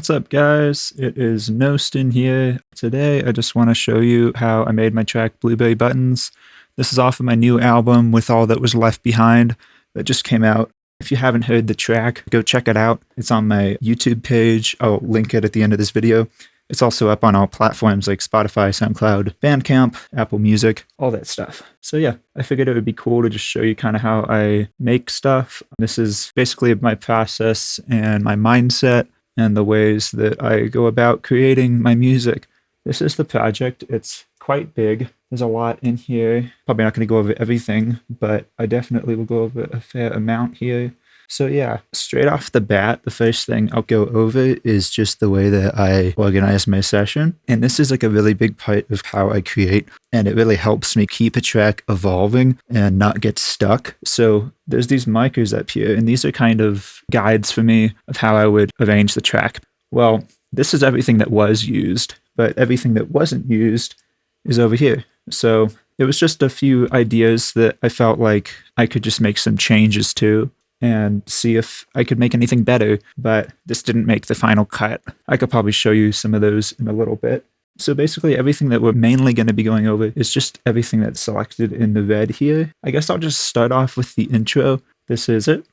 What's up, guys? It is Nostin here. Today I just want to show you how I made my track Blueberry Buttons. This is off of my new album, With All That Was Left Behind, that just came out. If you haven't heard the track, go check it out. It's on my YouTube page. I'll link it at the end of this video. It's also up on all platforms like Spotify, SoundCloud, Bandcamp, Apple Music, all that stuff. So yeah, I figured it would be cool to just show you kind of how I make stuff. This is basically my process and my mindset and the ways that I go about creating my music. This is the project. It's quite big. There's a lot in here. Probably not going to go over everything, but I definitely will go over a fair amount here. So yeah, straight off the bat, the first thing I'll go over is just the way that I organize my session. And this is like a really big part of how I create, and it really helps me keep a track evolving and not get stuck. So there's these markers up here, and these are kind of guides for me of how I would arrange the track. Well, this is everything that was used, but everything that wasn't used is over here. So it was just a few ideas that I felt like I could just make some changes to and see if I could make anything better, but this didn't make the final cut. I could probably show you some of those in a little bit. So basically everything that we're mainly going to be going over is just everything that's selected in the red here. I guess I'll just start off with the intro. This is it.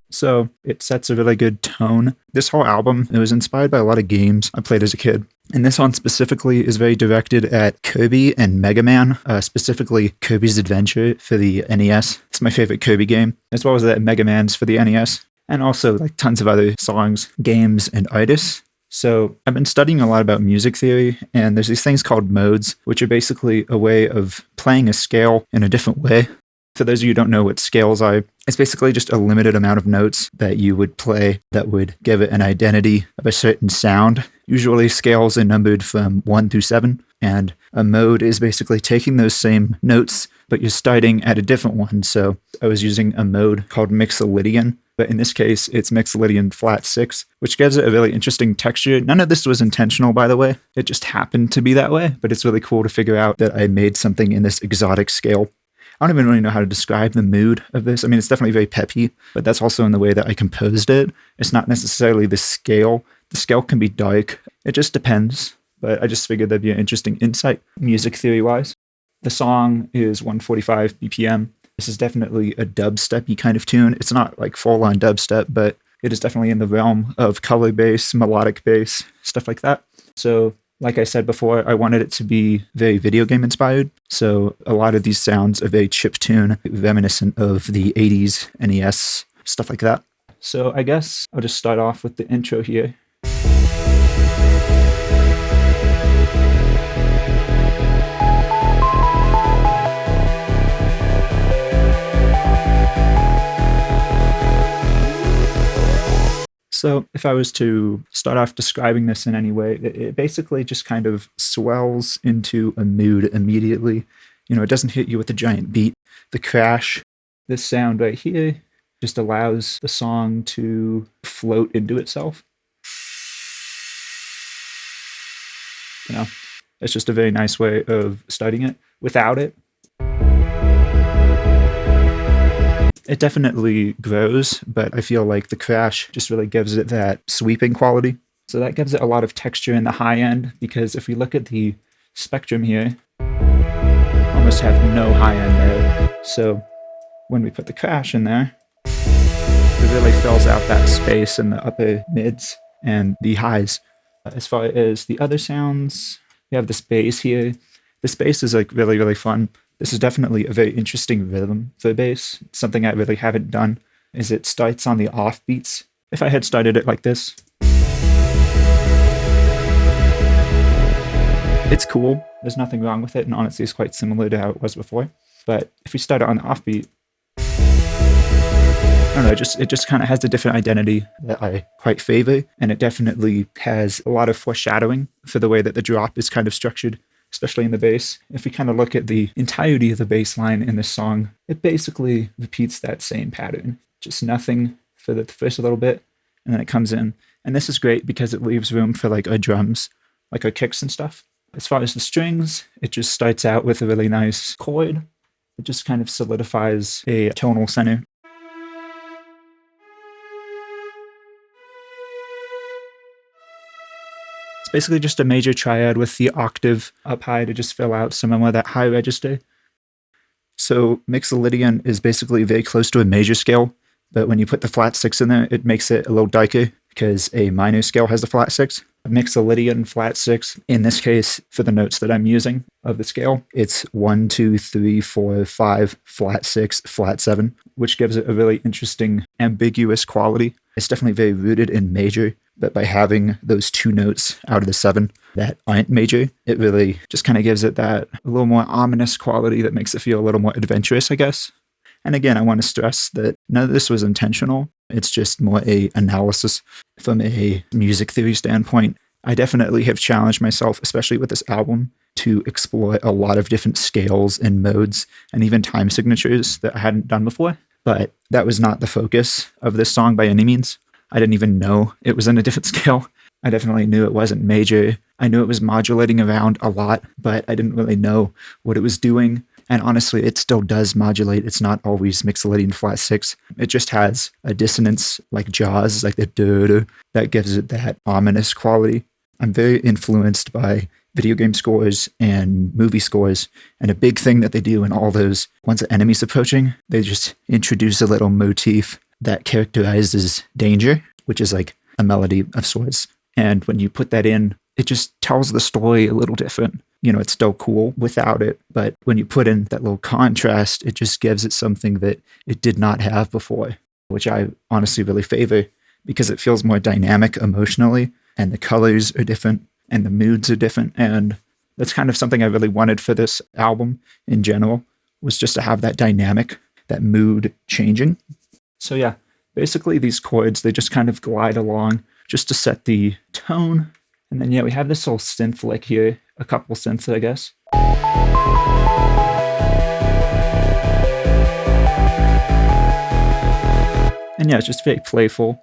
So it sets a really good tone. This whole album, it was inspired by a lot of games I played as a kid. And this one specifically is very directed at Kirby and Mega Man, specifically Kirby's Adventure for the NES. It's my favorite Kirby game, as well as that Mega Man's for the NES. And also like tons of other songs, games, and artists. So I've been studying a lot about music theory, and there's these things called modes, which are basically a way of playing a scale in a different way. For those of you who don't know what scales are, it's basically just a limited amount of notes that you would play that would give it an identity of a certain sound. Usually scales are numbered from 1 through 7, and a mode is basically taking those same notes, but you're starting at a different one. So I was using a mode called Mixolydian, but in this case, it's Mixolydian flat 6, which gives it a really interesting texture. None of this was intentional, by the way. It just happened to be that way, but it's really cool to figure out that I made something in this exotic scale. I don't even really know how to describe the mood of this. I mean, it's definitely very peppy, but that's also in the way that I composed it. It's not necessarily the scale. The scale can be dark. It just depends. But I just figured that'd be an interesting insight, music theory-wise. The song is 145 BPM. This is definitely a dubstep-y kind of tune. It's not like full-on dubstep, but it is definitely in the realm of color bass, melodic bass, stuff like that. So like I said before, I wanted it to be very video game inspired. So a lot of these sounds are very chiptune, reminiscent of the 80s NES, stuff like that. So I guess I'll just start off with the intro here. So if I was to start off describing this in any way, it basically just kind of swells into a mood immediately. You know, it doesn't hit you with a giant beat. The crash, this sound right here, just allows the song to float into itself. You know, it's just a very nice way of starting it. Without it, it definitely grows, but I feel like the crash just really gives it that sweeping quality. So that gives it a lot of texture in the high end, because if we look at the spectrum here, almost have no high end there. So when we put the crash in there, it really fills out that space in the upper mids and the highs. As far as the other sounds, we have this bass here. This bass is like really, really fun. This is definitely a very interesting rhythm for bass. Something I really haven't done is it starts on the offbeats. If I had started it like this, it's cool. There's nothing wrong with it, and honestly it's quite similar to how it was before. But if we start it on the offbeat, I don't know, it just kind of has a different identity that I quite favor, and it definitely has a lot of foreshadowing for the way that the drop is kind of structured, especially in the bass. If we kind of look at the entirety of the bass line in this song, it basically repeats that same pattern. Just nothing for the first little bit, and then it comes in. And this is great because it leaves room for like our drums. like our kicks and stuff. As far as the strings, it just starts out with a really nice chord. It just kind of solidifies a tonal center. It's basically just a major triad with the octave up high to just fill out some of that high register. So Mixolydian is basically very close to a major scale, but when you put the flat 6 in there, it makes it a little darker because a minor scale has the flat 6. A Mixolydian flat 6, in this case, for the notes that I'm using of the scale, it's 1, 2, 3, 4, 5, flat 6, flat 7, which gives it a really interesting, ambiguous quality. It's definitely very rooted in major, but by having those 2 notes out of the 7 that aren't major, it really just kind of gives it that a little more ominous quality that makes it feel a little more adventurous, I guess. And again, I want to stress that none of this was intentional. It's just more a analysis from a music theory standpoint. I definitely have challenged myself, especially with this album, to explore a lot of different scales and modes and even time signatures that I hadn't done before. But that was not the focus of this song by any means. I didn't even know it was in a different scale. I definitely knew it wasn't major. I knew it was modulating around a lot, but I didn't really know what it was doing. And honestly, it still does modulate. It's not always Mixolydian flat 6. It just has a dissonance like Jaws, like the do that gives it that ominous quality. I'm very influenced by video game scores and movie scores. And a big thing that they do in all those, once an enemy's approaching, they just introduce a little motif that characterizes danger, which is like a melody of sorts. And when you put that in, it just tells the story a little different. You know, it's still cool without it, but when you put in that little contrast, it just gives it something that it did not have before, which I honestly really favor because it feels more dynamic emotionally, and the colors are different, and the moods are different, and that's kind of something I really wanted for this album in general, was just to have that dynamic, that mood changing. So yeah, basically these chords, they just kind of glide along just to set the tone. And then, yeah, we have this little synth lick here, a couple synths, I guess. And yeah, it's just very playful.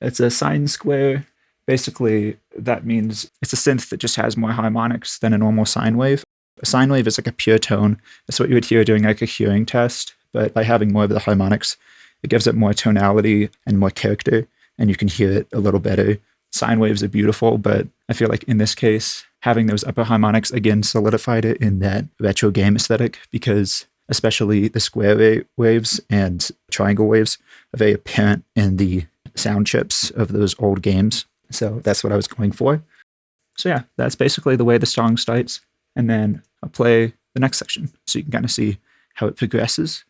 It's a sine square. Basically, that means it's a synth that just has more harmonics than a normal sine wave. A sine wave is like a pure tone. That's what you would hear doing like a hearing test. But by having more of the harmonics, it gives it more tonality and more character, and you can hear it a little better. Sine waves are beautiful, but I feel like in this case, having those upper harmonics again solidified it in that retro game aesthetic, because especially the square waves and triangle waves are very apparent in the sound chips of those old games. So that's what I was going for. So yeah, that's basically the way the song starts. And then I'll play the next section so you can kind of see how it progresses.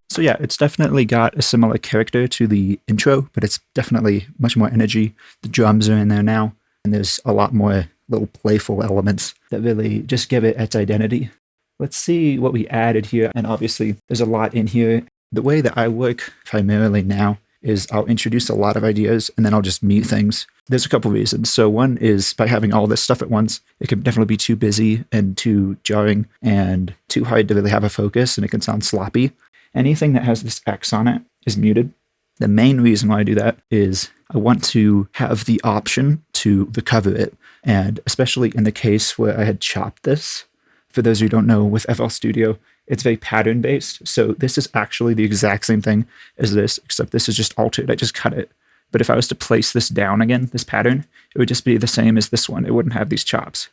So yeah, it's definitely got a similar character to the intro, but it's definitely much more energy. The drums are in there now, and there's a lot more little playful elements that really just give it its identity. Let's see what we added here, and obviously there's a lot in here. The way that I work primarily now is I'll introduce a lot of ideas, and then I'll just mute things. There's a couple reasons. So one is by having all this stuff at once, it can definitely be too busy and too jarring and too hard to really have a focus, and it can sound sloppy. Anything that has this X on it is muted. The main reason why I do that is I want to have the option to recover it. And especially in the case where I had chopped this, for those who don't know, with FL Studio, it's very pattern based. So this is actually the exact same thing as this, except this is just altered. I just cut it. But if I was to place this down again, this pattern, it would just be the same as this one. It wouldn't have these chops.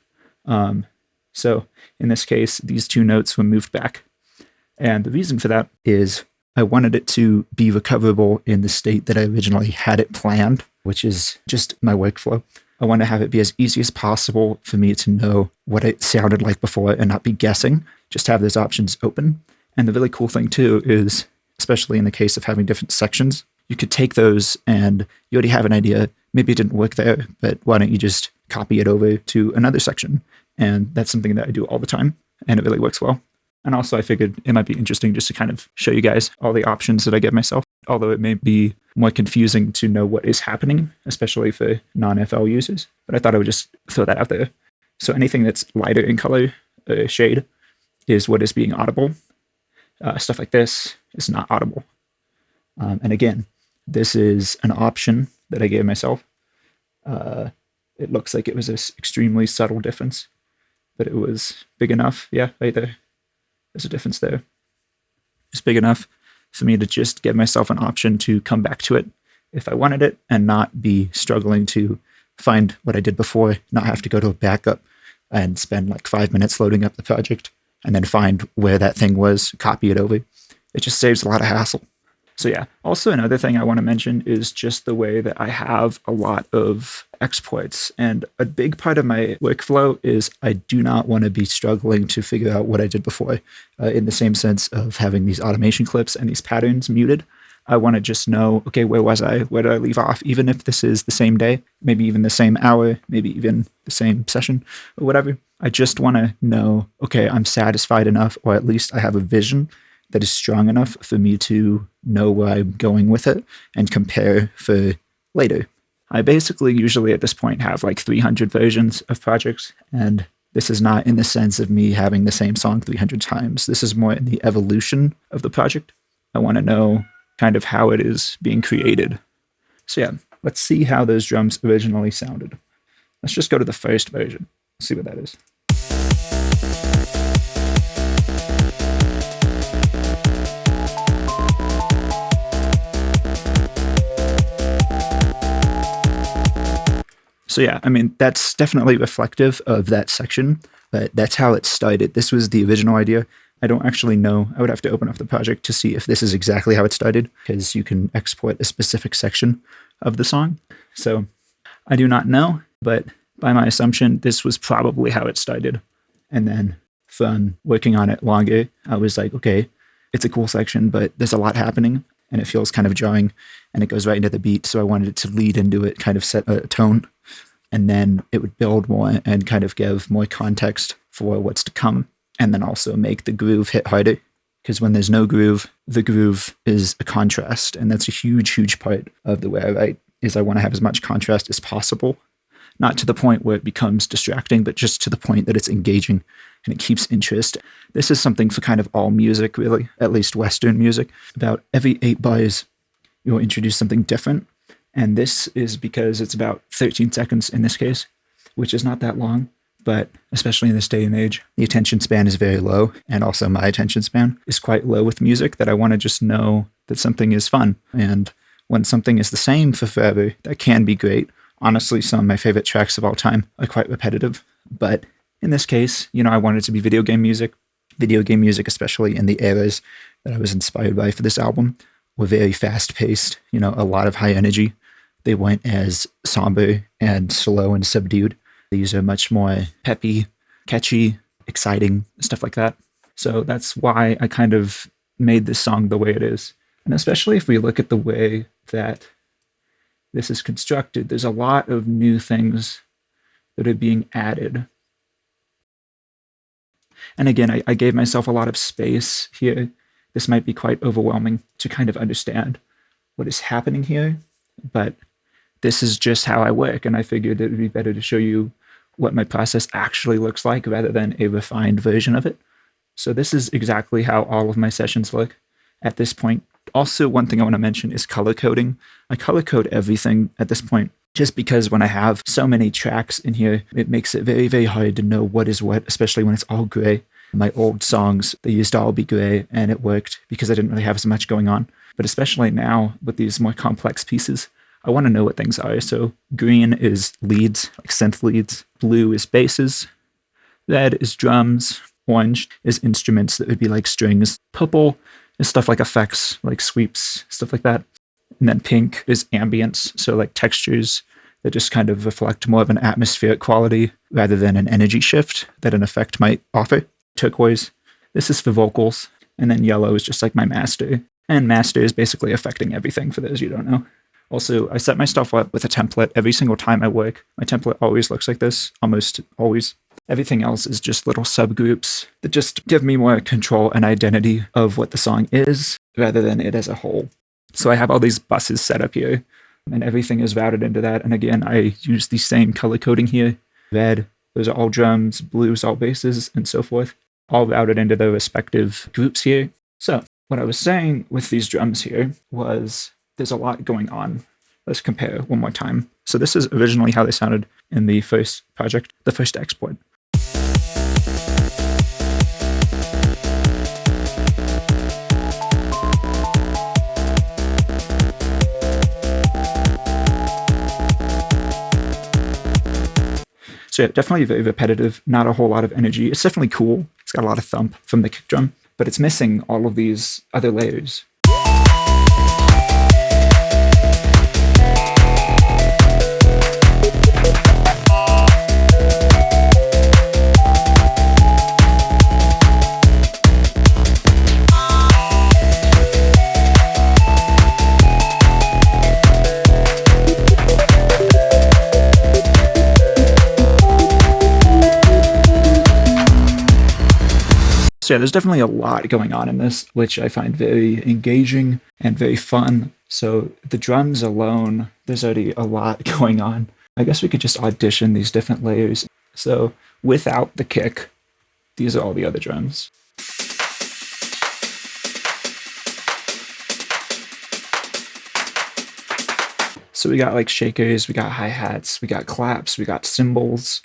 So in this case, these 2 notes were moved back. And the reason for that is I wanted it to be recoverable in the state that I originally had it planned, which is just my workflow. I want to have it be as easy as possible for me to know what it sounded like before and not be guessing, just have those options open. And the really cool thing too is, especially in the case of having different sections, you could take those and you already have an idea. Maybe it didn't work there, but why don't you just copy it over to another section? And that's something that I do all the time, and it really works well. And also I figured it might be interesting just to kind of show you guys all the options that I give myself, although it may be more confusing to know what is happening, especially for non-FL users. But I thought I would just throw that out there. So anything that's lighter in color, shade, is what is being audible. Stuff like this is not audible. And again, this is an option that I gave myself. It looks like it was an extremely subtle difference, but it was big enough. Yeah, right there. There's a difference there. It's big enough for me to just give myself an option to come back to it if I wanted it and not be struggling to find what I did before, not have to go to a backup and spend like 5 minutes loading up the project and then find where that thing was, copy it over. It just saves a lot of hassle. So yeah, also another thing I want to mention is just the way that I have a lot of exports. And a big part of my workflow is I do not want to be struggling to figure out what I did before, in the same sense of having these automation clips and these patterns muted. I want to just know, okay, where was I? Where did I leave off? Even if this is the same day, maybe even the same hour, maybe even the same session or whatever. I just want to know, okay, I'm satisfied enough, or at least I have a vision that is strong enough for me to know where I'm going with it and compare for later. I basically usually at this point have like 300 versions of projects, and this is not in the sense of me having the same song 300 times. This is more in the evolution of the project. I want to know kind of how it is being created. So yeah, let's see how those drums originally sounded. Let's just go to the first version, see what that is. So yeah, I mean, that's definitely reflective of that section, but that's how it started. This was the original idea. I don't actually know. I would have to open up the project to see if this is exactly how it started, because you can export a specific section of the song. So I do not know, but by my assumption, this was probably how it started. And then from working on it longer, I was like, okay, it's a cool section, but there's a lot happening and it feels kind of jarring and it goes right into the beat. So I wanted it to lead into it, kind of set a tone, and then it would build more and kind of give more context for what's to come. And then also make the groove hit harder, because when there's no groove, the groove is a contrast. And that's a huge, huge part of the way I write, is I want to have as much contrast as possible. Not to the point where it becomes distracting, but just to the point that it's engaging and it keeps interest. This is something for kind of all music, really, at least Western music. About every 8 bars, you'll introduce something different. And this is because it's about 13 seconds in this case, which is not that long, but especially in this day and age, the attention span is very low. And also my attention span is quite low with music, that I want to just know that something is fun. And when something is the same for forever, that can be great. Honestly, some of my favorite tracks of all time are quite repetitive. But in this case, I wanted it to be video game music. Video game music, especially in the eras that I was inspired by for this album, were very fast-paced, a lot of high energy. They weren't as somber and slow and subdued. These are much more peppy, catchy, exciting, stuff like that. So that's why I kind of made this song the way it is. And especially if we look at the way that this is constructed, there's a lot of new things that are being added. And again, I gave myself a lot of space here. This might be quite overwhelming to kind of understand what is happening here, but this is just how I work, and I figured it would be better to show you what my process actually looks like rather than a refined version of it. So this is exactly how all of my sessions look at this point. Also, one thing I want to mention is color coding. I color code everything at this point, just because when I have so many tracks in here, it makes it very, very hard to know what is what, especially when it's all gray. My old songs, they used to all be gray, and it worked because I didn't really have as much going on. But especially now with these more complex pieces, I want to know what things are. So green is leads, like synth leads. Blue is basses. Red is drums. Orange is instruments that would be like strings. Purple is stuff like effects, like sweeps, stuff like that. And then pink is ambience, so like textures that just kind of reflect more of an atmospheric quality rather than an energy shift that an effect might offer. Turquoise, this is for vocals. And then yellow is just like my master. And master is basically affecting everything, for those you don't know. Also, I set my stuff up with a template every single time I work. My template always looks like this, almost always. Everything else is just little subgroups that just give me more control and identity of what the song is rather than it as a whole. So I have all these buses set up here and everything is routed into that. And again, I use the same color coding here. Red, those are all drums, blue is all basses, and so forth, all routed into their respective groups here. So what I was saying with these drums here was there's a lot going on. Let's compare one more time. So this is originally how they sounded in the first project, the first export. So yeah, definitely very repetitive, not a whole lot of energy. It's definitely cool. It's got a lot of thump from the kick drum, but it's missing all of these other layers. So yeah, there's definitely a lot going on in this, which I find very engaging and very fun. So the drums alone, there's already a lot going on. I guess we could just audition these different layers. So without the kick, these are all the other drums. So we got like shakers, we got hi-hats, we got claps, we got cymbals.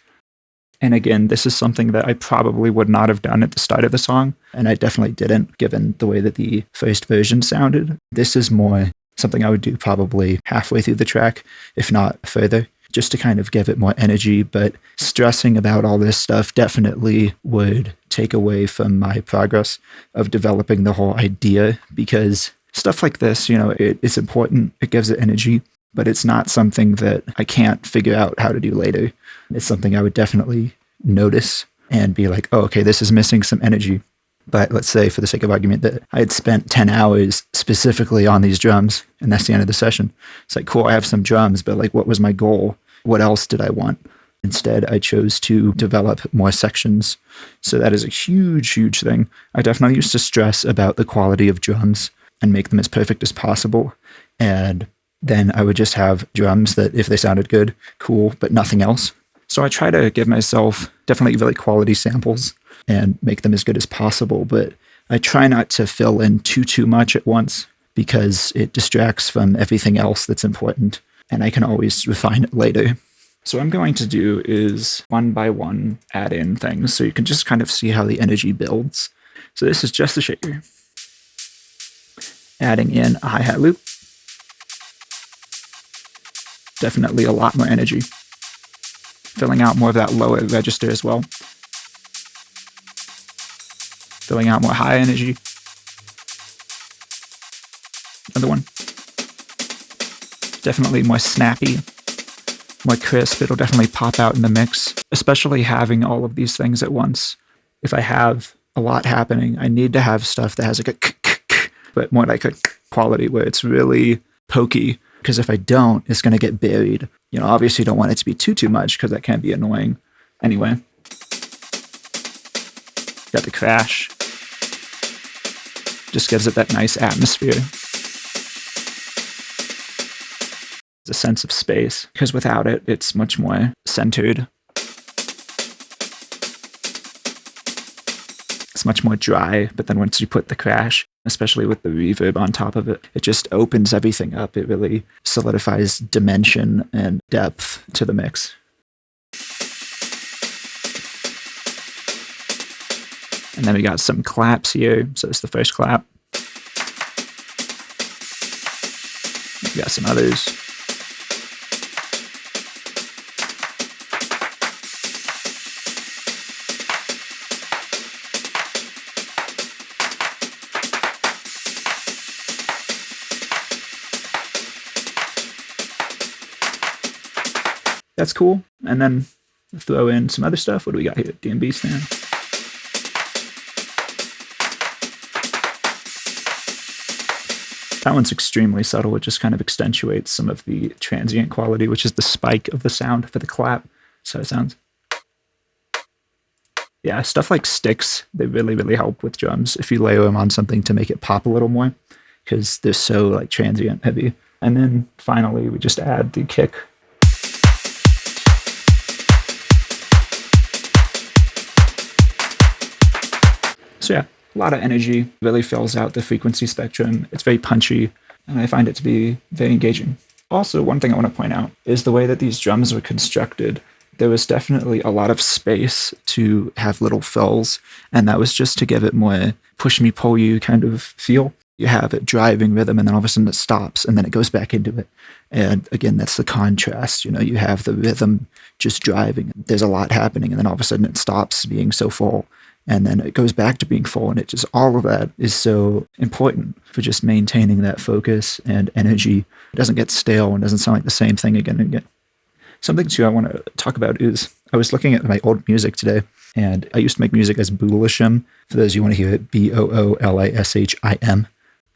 And again, this is something that I probably would not have done at the start of the song, and I definitely didn't, given the way that the first version sounded. This is more something I would do probably halfway through the track, if not further, just to kind of give it more energy. But stressing about all this stuff definitely would take away from my progress of developing the whole idea, because stuff like this, you know, it's important, it gives it energy, but it's not something that I can't figure out how to do later. It's something I would definitely notice and be like, oh, okay, this is missing some energy. But let's say, for the sake of argument, that I had spent 10 hours specifically on these drums, and that's the end of the session. It's like, cool, I have some drums, but like, what was my goal? What else did I want? Instead, I chose to develop more sections. So that is a huge, huge thing. I definitely used to stress about the quality of drums and make them as perfect as possible. And then I would just have drums that, if they sounded good, cool, but nothing else. So I try to give myself definitely really quality samples and make them as good as possible, but I try not to fill in too much at once, because it distracts from everything else that's important, and I can always refine it later. So what I'm going to do is one by one add in things so you can just kind of see how the energy builds. So this is just the shaker. Adding in a hi-hat loop. Definitely a lot more energy. Filling out more of that lower register as well. Filling out more high energy. Another one. Definitely more snappy, more crisp. It'll definitely pop out in the mix, especially having all of these things at once. If I have a lot happening, I need to have stuff that has like a but more like a quality where it's really pokey. Because if I don't, it's going to get buried. You know, obviously you don't want it to be too much, because that can be annoying. Anyway. Got the crash. Just gives it that nice atmosphere. A sense of space, because without it, it's much more centered. It's much more dry, but then once you put the crash, especially with the reverb on top of it, it just opens everything up. It really solidifies dimension and depth to the mix. And then we got some claps here. So it's the first clap. We got some others. That's cool. And then throw in some other stuff. What do we got here? DMB stand. That one's extremely subtle. It just kind of accentuates some of the transient quality, which is the spike of the sound for the clap. So it sounds. Yeah, stuff like sticks, they really, really help with drums if you layer them on something to make it pop a little more, because they're so like transient heavy. And then finally, we just add the kick. So yeah, a lot of energy, really fills out the frequency spectrum. It's very punchy, and I find it to be very engaging. Also, one thing I want to point out is the way that these drums were constructed. There was definitely a lot of space to have little fills, and that was just to give it more push me, pull you kind of feel. You have it driving rhythm, and then all of a sudden it stops, and then it goes back into it. And again, that's the contrast. You have the rhythm just driving. There's a lot happening, and then all of a sudden it stops being so full, and then it goes back to being full. And it just, all of that is so important for just maintaining that focus and energy. It doesn't get stale and doesn't sound like the same thing again and again. Something too I want to talk about is I was looking at my old music today, and I used to make music as Boolishim. For those of you who want to hear it, Boolishim.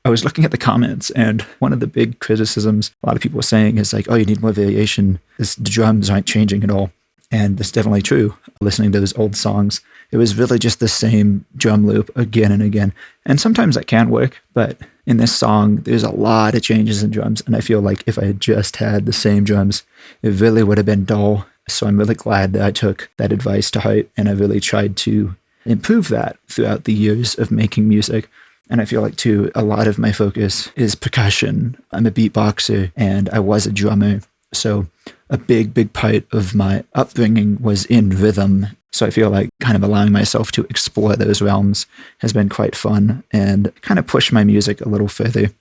I was looking at the comments, and one of the big criticisms a lot of people were saying is like, oh, you need more variation. The drums aren't changing at all. And that's definitely true. Listening to those old songs, it was really just the same drum loop again and again. And sometimes that can work, but in this song, there's a lot of changes in drums. And I feel like if I had just had the same drums, it really would have been dull. So I'm really glad that I took that advice to heart, and I really tried to improve that throughout the years of making music. And I feel like, too, a lot of my focus is percussion. I'm a beatboxer, and I was a drummer. So a big, big part of my upbringing was in rhythm. So I feel like kind of allowing myself to explore those realms has been quite fun and kind of push my music a little further.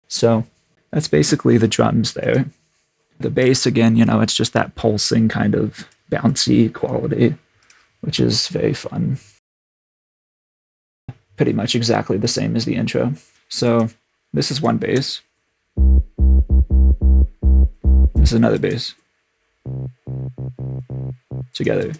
So that's basically the drums there. The bass, again, it's just that pulsing kind of bouncy quality, which is very fun. Pretty much exactly the same as the intro. So this is one bass. This is another bass. Together.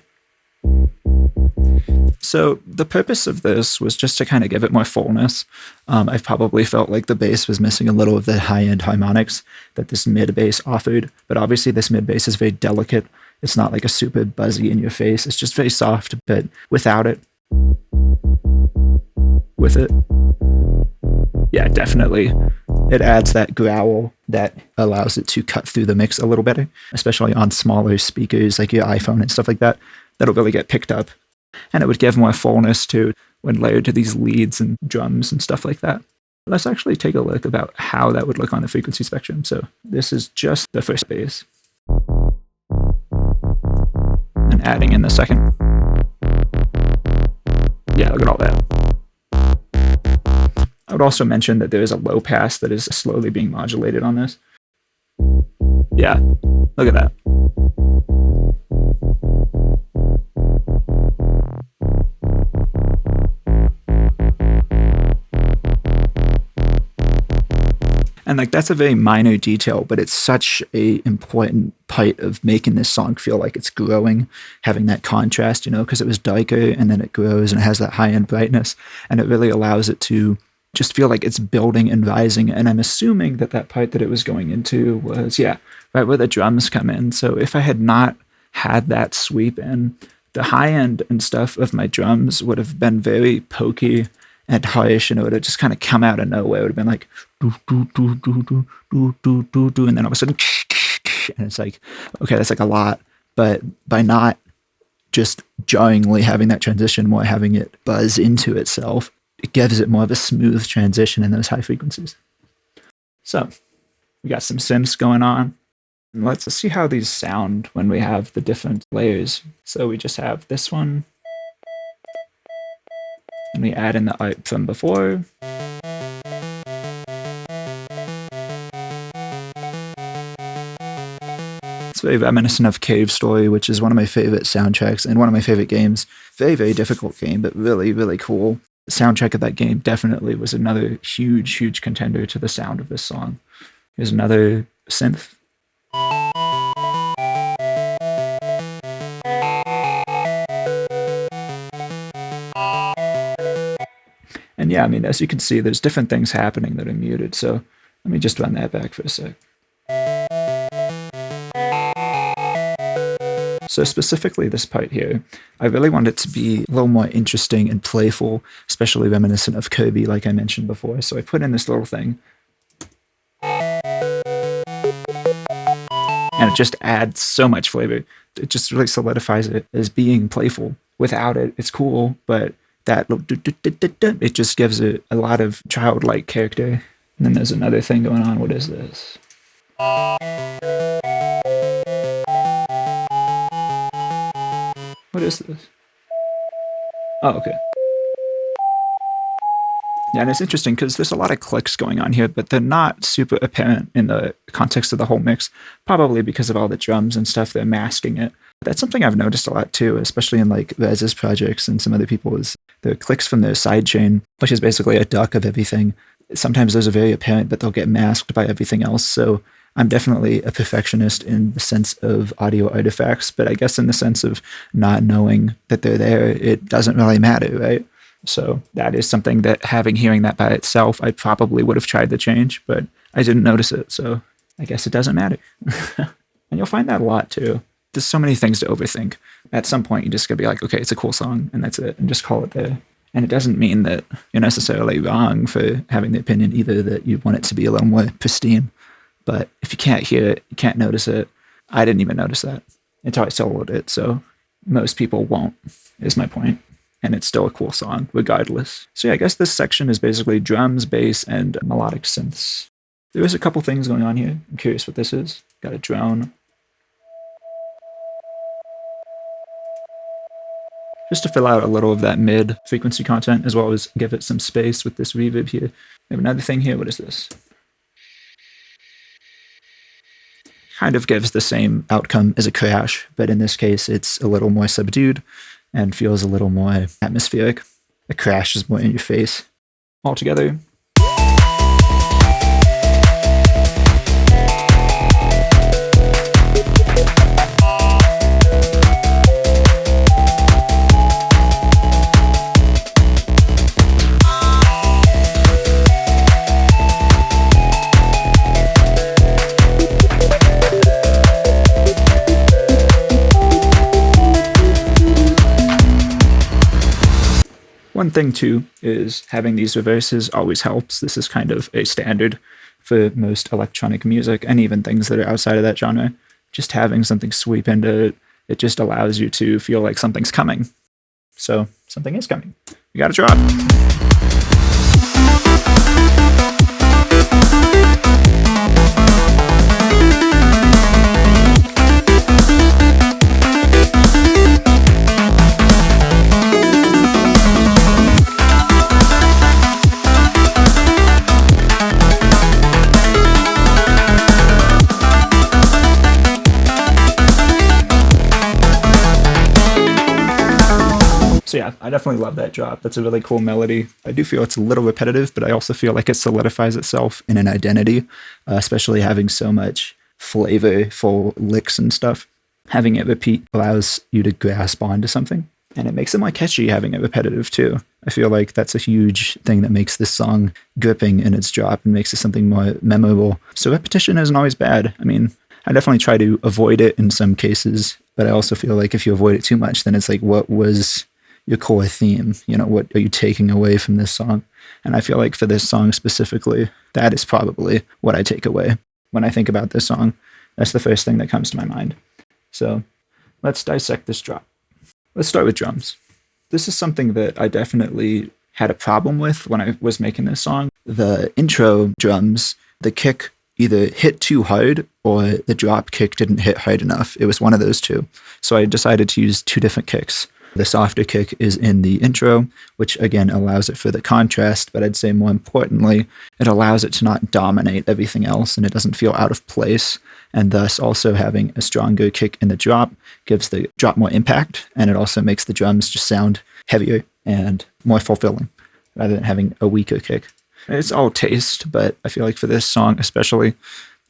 So the purpose of this was just to kind of give it more fullness. I probably felt like the bass was missing a little of the high-end harmonics that this mid bass offered, but obviously this mid bass is very delicate. It's not like a super buzzy in your face. It's just very soft, but without it. With it. Yeah, definitely. It adds that growl that allows it to cut through the mix a little better, especially on smaller speakers like your iPhone and stuff like that. That'll really get picked up. And it would give more fullness to when layered to these leads and drums and stuff like that. Let's actually take a look about how that would look on the frequency spectrum. So this is just the first bass. And adding in the second. Yeah, look at all that. I would also mention that there is a low pass that is slowly being modulated on this. Yeah, look at that. And like that's a very minor detail, but it's such a important part of making this song feel like it's growing, having that contrast, because it was darker and then it grows and it has that high-end brightness, and it really allows it to just feel like it's building and rising. And I'm assuming that that part that it was going into was, right where the drums come in. So if I had not had that sweep in, the high end and stuff of my drums would have been very pokey and harsh, and it would have just kind of come out of nowhere. It would have been like, do, do, do, do, do, do, do, do, do, and then all of a sudden, and it's like, okay, that's like a lot. But by not just jarringly having that transition, more having it buzz into itself, it gives it more of a smooth transition in those high frequencies. So we got some synths going on. And let's see how these sound when we have the different layers. So we just have this one. And we add in the art from before. It's very reminiscent of Cave Story, which is one of my favorite soundtracks and one of my favorite games. Very, very difficult game, but really, really cool. The soundtrack of that game definitely was another huge, huge contender to the sound of this song. Here's another synth. And yeah, as you can see, there's different things happening that are muted. So let me just run that back for a sec. So specifically this part here, I really want it to be a little more interesting and playful, especially reminiscent of Kirby, like I mentioned before. So I put in this little thing. And it just adds so much flavor. It just really solidifies it as being playful. Without it, it's cool, but that little it just gives it a lot of childlike character. And then there's another thing going on. What is this? What is this? Oh, okay. Yeah, and it's interesting because there's a lot of clicks going on here, but they're not super apparent in the context of the whole mix, probably because of all the drums and stuff, they're masking it. That's something I've noticed a lot too, especially in like Rez's projects and some other people's. The clicks from their sidechain, which is basically a duck of everything. Sometimes those are very apparent, but they'll get masked by everything else. So I'm definitely a perfectionist in the sense of audio artifacts, but I guess in the sense of not knowing that they're there, it doesn't really matter, right? So that is something that hearing that by itself, I probably would have tried to change, but I didn't notice it. So I guess it doesn't matter. And you'll find that a lot too. There's so many things to overthink. At some point, you just gotta be like, okay, it's a cool song, and that's it, and just call it there. And it doesn't mean that you're necessarily wrong for having the opinion either that you want it to be a little more pristine. But if you can't hear it, you can't notice it. I didn't even notice that until I soloed it, so most people won't, is my point. And it's still a cool song, regardless. So yeah, I guess this section is basically drums, bass, and melodic synths. There is a couple things going on here. I'm curious what this is. Got a drone. Just to fill out a little of that mid-frequency content, as well as give it some space with this reverb here. We have another thing here. What is this? Kind of gives the same outcome as a crash, but in this case, it's a little more subdued and feels a little more atmospheric. A crash is more in your face. All together. One thing too is having these reverses always helps. This is kind of a standard for most electronic music and even things that are outside of that genre. Just having something sweep into it, it just allows you to feel like something's coming. So something is coming. You got to drop. So yeah, I definitely love that drop. That's a really cool melody. I do feel it's a little repetitive, but I also feel like it solidifies itself in an identity, especially having so much flavor for licks and stuff. Having it repeat allows you to grasp onto something, and it makes it more catchy having it repetitive too. I feel like that's a huge thing that makes this song gripping in its drop and makes it something more memorable. So repetition isn't always bad. I mean, I definitely try to avoid it in some cases, but I also feel like if you avoid it too much, then it's like, what was your core theme? You know, what are you taking away from this song? And I feel like for this song specifically, that is probably what I take away. When I think about this song, that's the first thing that comes to my mind. So let's dissect this drop. Let's start with drums. This is something that I definitely had a problem with when I was making this song. The intro drums, the kick either hit too hard or the drop kick didn't hit hard enough. It was one of those two. So I decided to use two different kicks. The softer kick is in the intro, which again allows it for the contrast, but I'd say more importantly, it allows it to not dominate everything else and it doesn't feel out of place. And thus also having a stronger kick in the drop gives the drop more impact, and it also makes the drums just sound heavier and more fulfilling rather than having a weaker kick. It's all taste, but I feel like for this song especially,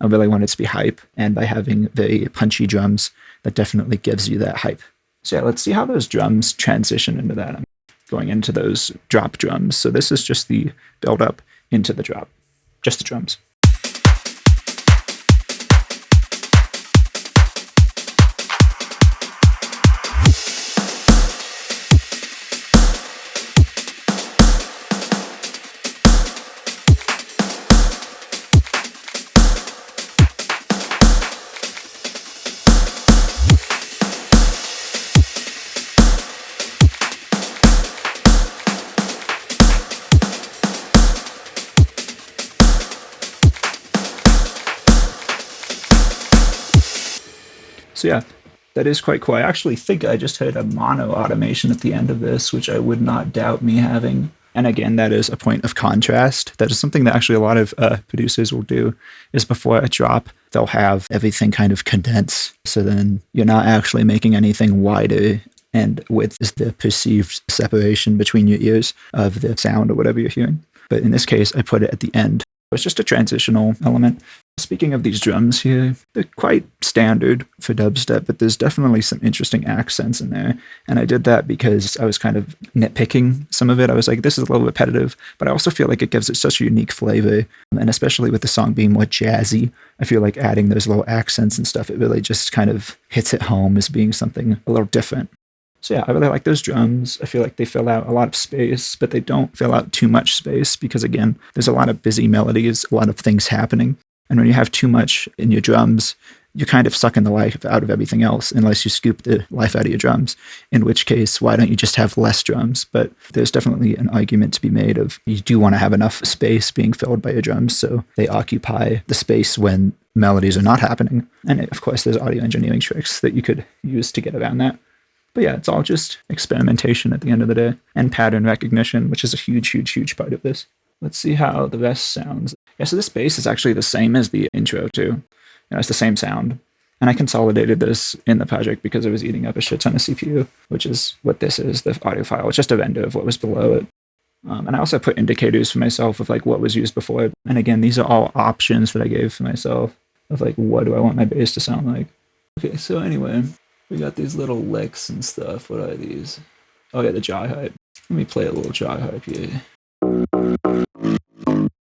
I really want it to be hype, and by having very punchy drums, that definitely gives you that hype. So yeah, let's see how those drums transition into that. I'm going into those drop drums. So this is just the build up into the drop, just the drums. So yeah, that is quite cool. I actually think I just heard a mono automation at the end of this, which I would not doubt me having. And again, that is a point of contrast. That is something that actually a lot of producers will do, is before a drop, they'll have everything kind of condense. So then you're not actually making anything wider, and width is the perceived separation between your ears of the sound or whatever you're hearing. But in this case, I put it at the end. It's just a transitional element. Speaking of these drums here, they're quite standard for dubstep, but there's definitely some interesting accents in there. And I did that because I was kind of nitpicking some of it. I was like, this is a little repetitive, but I also feel like it gives it such a unique flavor. And especially with the song being more jazzy, I feel like adding those little accents and stuff, it really just kind of hits it home as being something a little different. So yeah, I really like those drums. I feel like they fill out a lot of space, but they don't fill out too much space because, again, there's a lot of busy melodies, a lot of things happening. And when you have too much in your drums, you're kind of sucking the life out of everything else unless you scoop the life out of your drums, in which case, why don't you just have less drums? But there's definitely an argument to be made of you do want to have enough space being filled by your drums so they occupy the space when melodies are not happening. And of course, there's audio engineering tricks that you could use to get around that. But yeah, it's all just experimentation at the end of the day, and pattern recognition, which is a huge, huge, huge part of this. Let's see how the rest sounds. Yeah, so this bass is actually the same as the intro too. You know, it's the same sound. And I consolidated this in the project because it was eating up a shit ton of CPU, which is what this is, the audio file. It's just a render of what was below it. And I also put indicators for myself of like what was used before. And again, these are all options that I gave for myself of like, what do I want my bass to sound like? Okay, so anyway, we got these little licks and stuff. What are these? Oh yeah, the jaw hype. Let me play a little jaw hype here.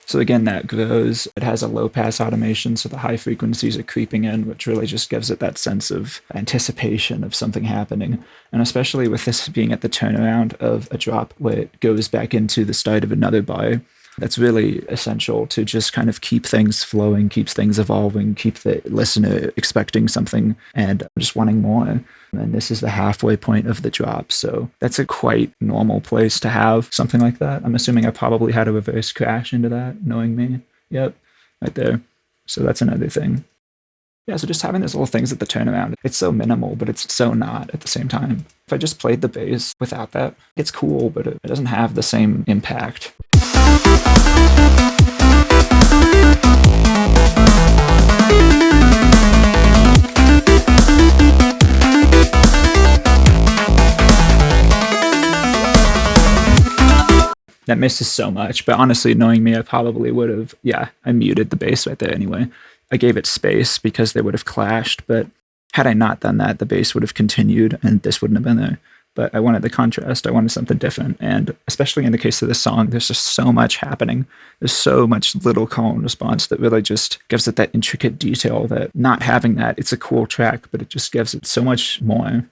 So again, that grows. It has a low pass automation, so the high frequencies are creeping in, which really just gives it that sense of anticipation of something happening. And especially with this being at the turnaround of a drop where it goes back into the start of another bar, that's really essential to just kind of keep things flowing, keeps things evolving, keep the listener expecting something and just wanting more. And this is the halfway point of the drop. So that's a quite normal place to have something like that. I'm assuming I probably had a reverse crash into that, knowing me. Yep, right there. So that's another thing. Yeah, so just having those little things at the turnaround, it's so minimal, but it's so not at the same time. If I just played the bass without that, it's cool, but it doesn't have the same impact. That misses so much, but honestly, knowing me, I probably would have, I muted the bass right there anyway. I gave it space because they would have clashed, but had I not done that, the bass would have continued and this wouldn't have been there. But I wanted the contrast. I wanted something different. And especially in the case of this song, there's just so much happening. There's so much little call and response that really just gives it that intricate detail that not having that, it's a cool track, but it just gives it so much more.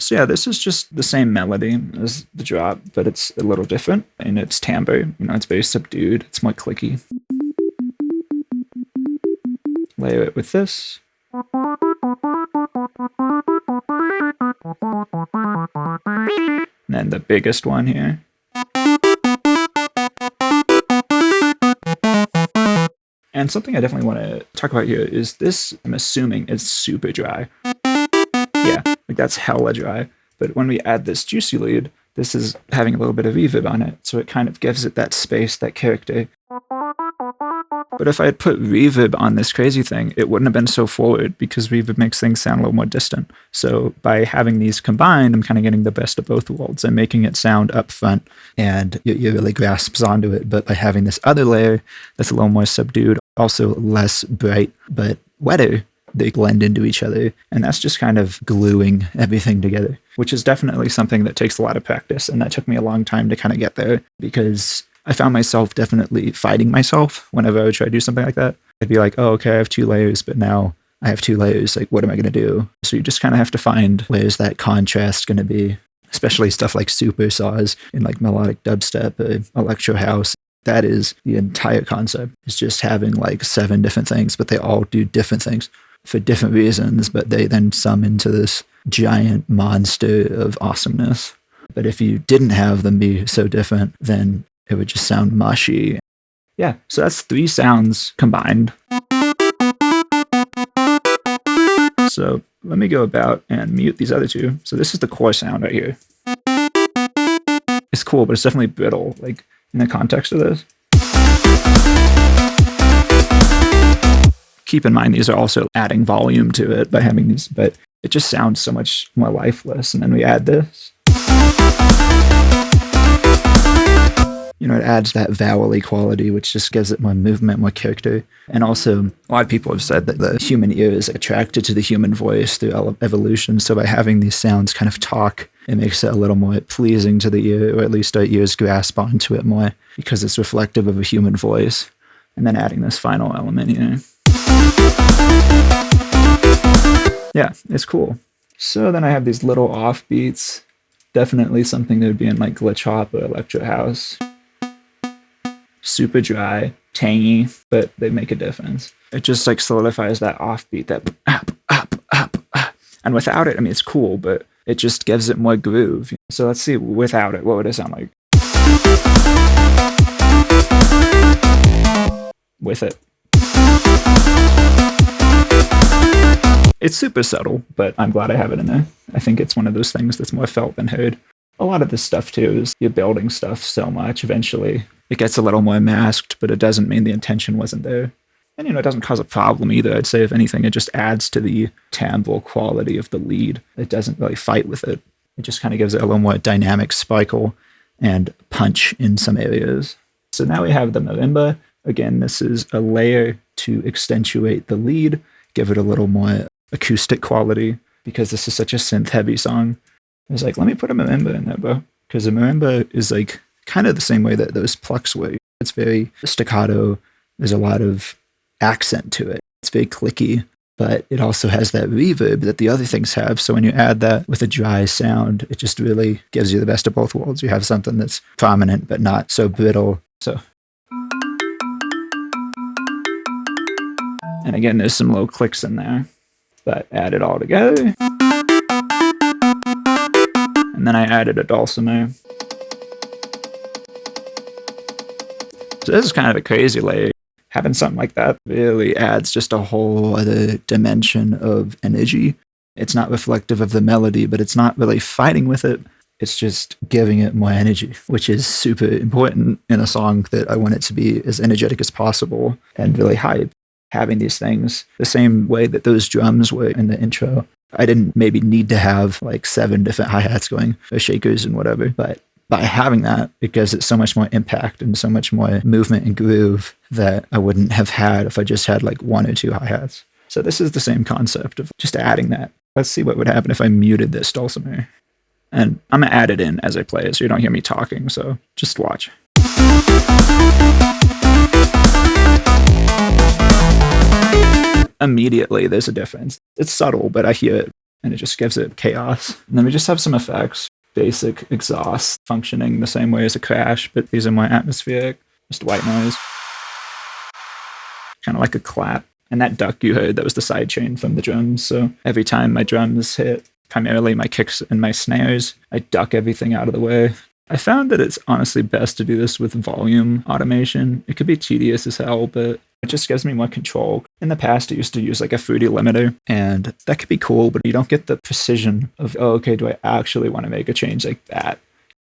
So yeah, this is just the same melody as the drop, but it's a little different in its timbre. You know, it's very subdued. It's more clicky. Layer it with this. And then the biggest one here. And something I definitely want to talk about here is this, I'm assuming, is super dry. Yeah, like that's hella dry. But when we add this juicy lead, this is having a little bit of reverb on it, so it kind of gives it that space, that character. But if I had put reverb on this crazy thing, it wouldn't have been so forward because reverb makes things sound a little more distant. So by having these combined, I'm kind of getting the best of both worlds. I'm making it sound up front and it really grasps onto it. But by having this other layer that's a little more subdued, also less bright, but wetter, they blend into each other. And that's just kind of gluing everything together, which is definitely something that takes a lot of practice. And that took me a long time to kind of get there because I found myself definitely fighting myself whenever I would try to do something like that. I'd be like, oh, okay, I have 2 layers, but now I have 2 layers. Like, what am I going to do? So you just kind of have to find where's that contrast going to be, especially stuff like super saws in like melodic dubstep, electro house. That is the entire concept. It's just having like 7 different things, but they all do different things for different reasons, but they then sum into this giant monster of awesomeness. But if you didn't have them be so different, then it would just sound mushy. Yeah, so that's 3 sounds combined. So let me go about and mute these other two. So this is the core sound right here. It's cool, but it's definitely brittle, like in the context of this. Keep in mind, these are also adding volume to it by having these, but it just sounds so much more lifeless. And then we add this. You know, it adds that vowel-y quality, which just gives it more movement, more character. And also, a lot of people have said that the human ear is attracted to the human voice through evolution. So by having these sounds kind of talk, it makes it a little more pleasing to the ear, or at least our ears grasp onto it more because it's reflective of a human voice. And then adding this final element here. Yeah, it's cool. So then I have these little offbeats. Definitely something that would be in like glitch hop or electro house. Super dry, tangy, but they make a difference. It just like solidifies that offbeat, that up. And without it, I mean, it's cool, but it just gives it more groove. So let's see, without it, what would it sound like? With it. It's super subtle, but I'm glad I have it in there. I think it's one of those things that's more felt than heard. A lot of this stuff too is you're building stuff so much, eventually it gets a little more masked, but it doesn't mean the intention wasn't there. And, you know, it doesn't cause a problem either. I'd say, if anything, it just adds to the timbral quality of the lead. It doesn't really fight with it. It just kind of gives it a little more dynamic sparkle and punch in some areas. So now we have the marimba. Again, this is a layer to accentuate the lead, give it a little more acoustic quality, because this is such a synth-heavy song. I was like, let me put a marimba in there, bro. Because a marimba is like kind of the same way that those plucks were. It's very staccato. There's a lot of accent to it. It's very clicky, but it also has that reverb that the other things have. So when you add that with a dry sound, it just really gives you the best of both worlds. You have something that's prominent, but not so brittle. So, and again, there's some low clicks in there, but add it all together. And then I added a dulcimer. So this is kind of a crazy layer. Having something like that really adds just a whole other dimension of energy. It's not reflective of the melody, but it's not really fighting with it. It's just giving it more energy, which is super important in a song that I want it to be as energetic as possible and really hype. Having these things the same way that those drums were in the intro. I didn't maybe need to have like 7 different hi-hats going, or shakers and whatever, but by having that, it gives it so much more impact and so much more movement and groove that I wouldn't have had if I just had like 1 or 2 hi-hats. So this is the same concept of just adding that. Let's see what would happen if I muted this dulcimer. And I'm going to add it in as I play it so you don't hear me talking, so just watch. Immediately, there's a difference. It's subtle, but I hear it, and it just gives it chaos. And then we just have some effects. Basic exhaust functioning the same way as a crash, but these are more atmospheric, just white noise. Kind of like a clap. And that duck you heard, that was the sidechain from the drums. So every time my drums hit, primarily my kicks and my snares, I duck everything out of the way. I found that it's honestly best to do this with volume automation. It could be tedious as hell, but it just gives me more control. In the past, I used to use like a fruity limiter, and that could be cool, but you don't get the precision of, oh, okay, do I actually want to make a change like that?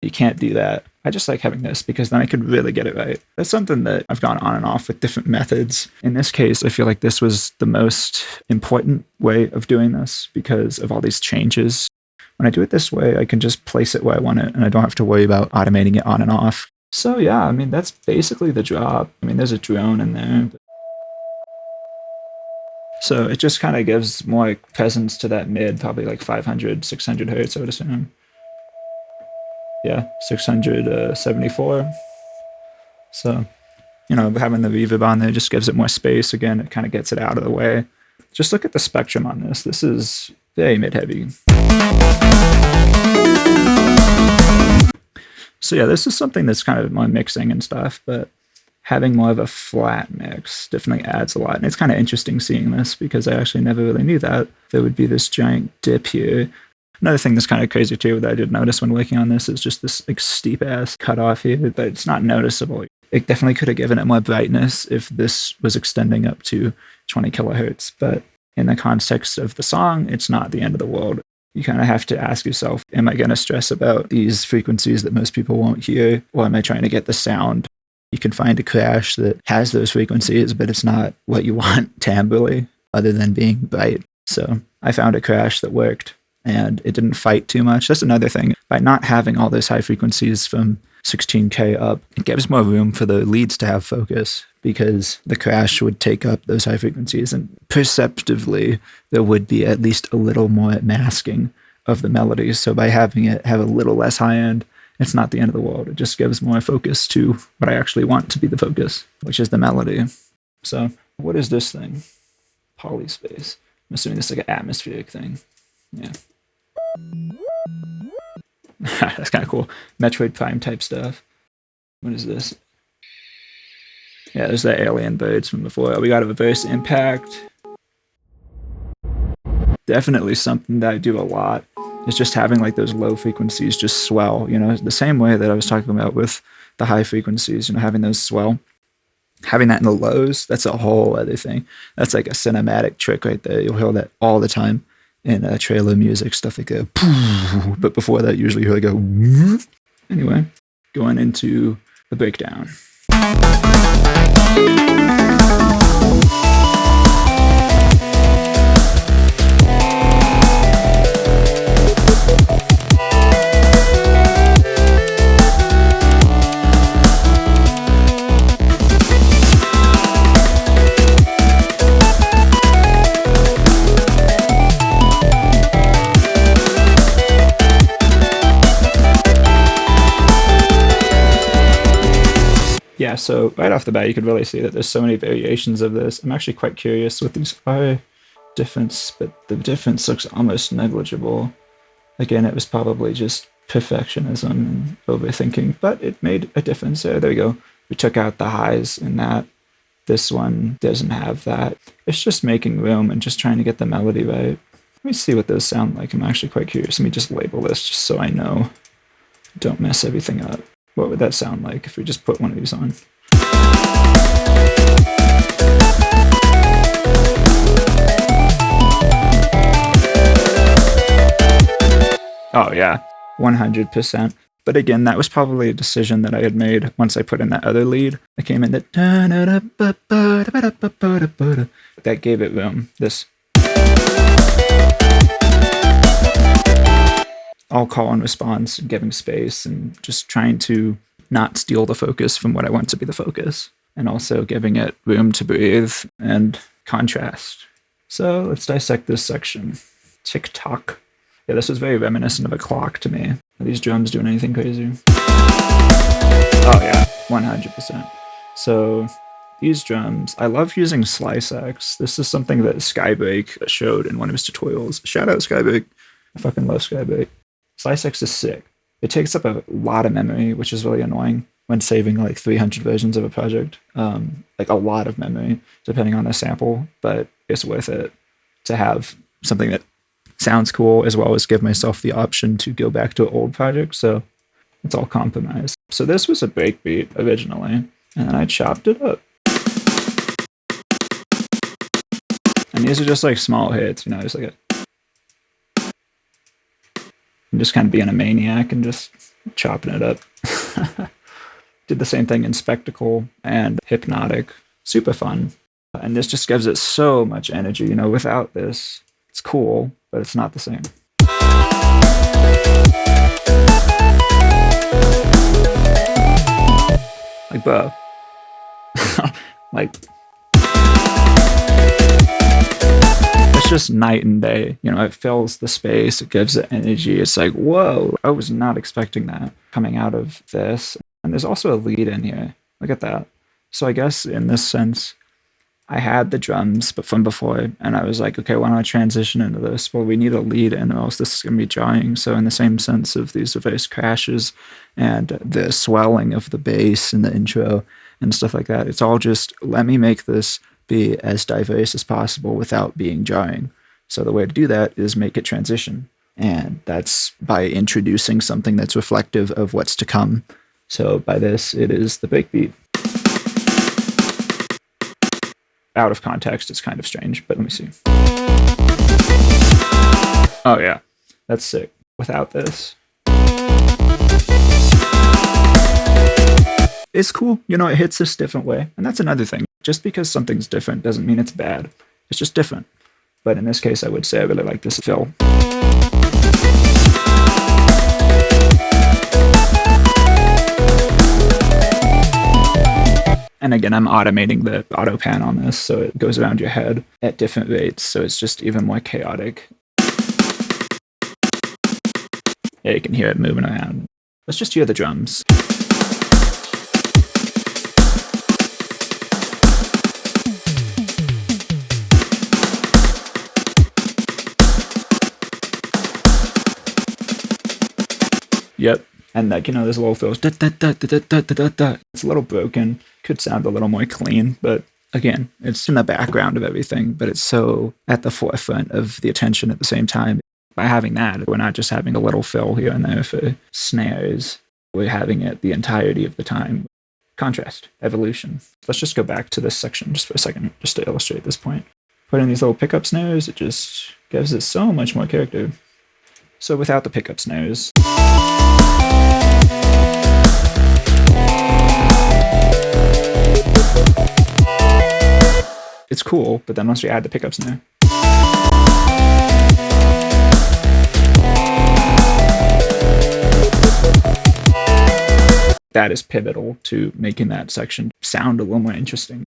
You can't do that. I just like having this because then I could really get it right. That's something that I've gone on and off with different methods. In this case, I feel like this was the most important way of doing this because of all these changes. When I do it this way, I can just place it where I want it, and I don't have to worry about automating it on and off. So yeah, I mean, that's basically the drop. I mean, there's a drone in there. So it just kind of gives more presence to that mid, probably like 500, 600 hertz, I would assume. Yeah, 674. So, you know, having the reverb on there just gives it more space. Again, it kind of gets it out of the way. Just look at the spectrum on this. This is very mid-heavy. So yeah, this is something that's kind of more mixing and stuff, but having more of a flat mix definitely adds a lot. And it's kind of interesting seeing this because I actually never really knew that there would be this giant dip here. Another thing that's kind of crazy too that I did notice when working on this is just this like steep ass cutoff here, but it's not noticeable. It definitely could have given it more brightness if this was extending up to 20 kilohertz, but in the context of the song, it's not the end of the world. You kind of have to ask yourself, am I going to stress about these frequencies that most people won't hear? Or am I trying to get the sound? You can find a crash that has those frequencies, but it's not what you want timbrally, other than being bright. So I found a crash that worked, and it didn't fight too much. That's another thing. By not having all those high frequencies from 16K up, it gives more room for the leads to have focus, because the crash would take up those high frequencies, and perceptively there would be at least a little more masking of the melodies. So by having it have a little less high end, it's not the end of the world. It just gives more focus to what I actually want to be the focus, which is the melody. So what is this thing? Polyspace. I'm assuming this is like an atmospheric thing. Yeah. That's kind of cool. Metroid Prime type stuff. What is this? Yeah, there's the alien birds from before. We got a reverse impact. Definitely something that I do a lot. Is just having like those low frequencies just swell, you know, the same way that I was talking about with the high frequencies, you know, having those swell. Having that in the lows, that's a whole other thing. That's like a cinematic trick right there. You'll hear that all the time in trailer music, stuff like that. But before that, usually you hear go. Anyway, going into the breakdown. Yeah, so right off the bat, you could really see that there's so many variations of this. I'm actually quite curious what these are difference, but the difference looks almost negligible. Again, it was probably just perfectionism and overthinking, but it made a difference there. There we go. We took out the highs in that. This one doesn't have that. It's just making room and just trying to get the melody right. Let me see what those sound like. I'm actually quite curious. Let me just label this just so I know. Don't mess everything up. What would that sound like if we just put one of these on? Oh yeah, 100%. But again, that was probably a decision that I had made once I put in that other lead. I came in that that gave it room. This all call and response, giving space, and just trying to not steal the focus from what I want to be the focus, and also giving it room to breathe and contrast. So let's dissect this section. Tick-tock. Yeah, this was very reminiscent of a clock to me. Are these drums doing anything crazy? Oh yeah, 100%. So these drums, I love using Slice X. This is something that Skybreak showed in one of his tutorials. Shout out Skybreak. I fucking love Skybreak. Slice X is sick. It takes up a lot of memory, which is really annoying when saving like 300 versions of a project. Like a lot of memory, depending on the sample, but it's worth it to have something that sounds cool, as well as give myself the option to go back to an old project. So it's all compromised. So this was a breakbeat originally, and then I chopped it up. And these are just like small hits, you know, just like I'm just kind of being a maniac and just chopping it up. Did the same thing in Spectral and Hypnotic. Super fun. And this just gives it so much energy. You know, without this, it's cool, but it's not the same. Like, bro. Like, it's just night and day. You know, it fills the space, it gives it energy. It's like, whoa, I was not expecting that coming out of this. And there's also a lead in here. Look at that. So I guess in this sense, I had the drums, but from before, and I was like, okay, why don't I transition into this? Well, we need a lead in, or else this is going to be jarring. So in the same sense of these reverse crashes and the swelling of the bass and the intro and stuff like that, it's all just, let me make this be as diverse as possible without being jarring. So the way to do that is make it transition. And that's by introducing something that's reflective of what's to come. So by this, it is the breakbeat. Out of context, it's kind of strange, but let me see. Oh yeah, that's sick. Without this, it's cool. You know, it hits this different way. And that's another thing. Just because something's different doesn't mean it's bad. It's just different. But in this case, I would say I really like this fill. And again, I'm automating the auto pan on this, so it goes around your head at different rates, so it's just even more chaotic. Yeah, you can hear it moving around. Let's just hear the drums. Yep. And like, you know, there's a little fills. It's a little broken. Could sound a little more clean, but again, it's in the background of everything, but it's so at the forefront of the attention at the same time. By having that, we're not just having a little fill here and there for snares. We're having it the entirety of the time. Contrast, evolution. Let's just go back to this section just for a second, just to illustrate this point. Put in these little pickup snares, it just gives it so much more character. So without the pickup snares, it's cool, but then once we add the pickup snare, that is pivotal to making that section sound a little more interesting.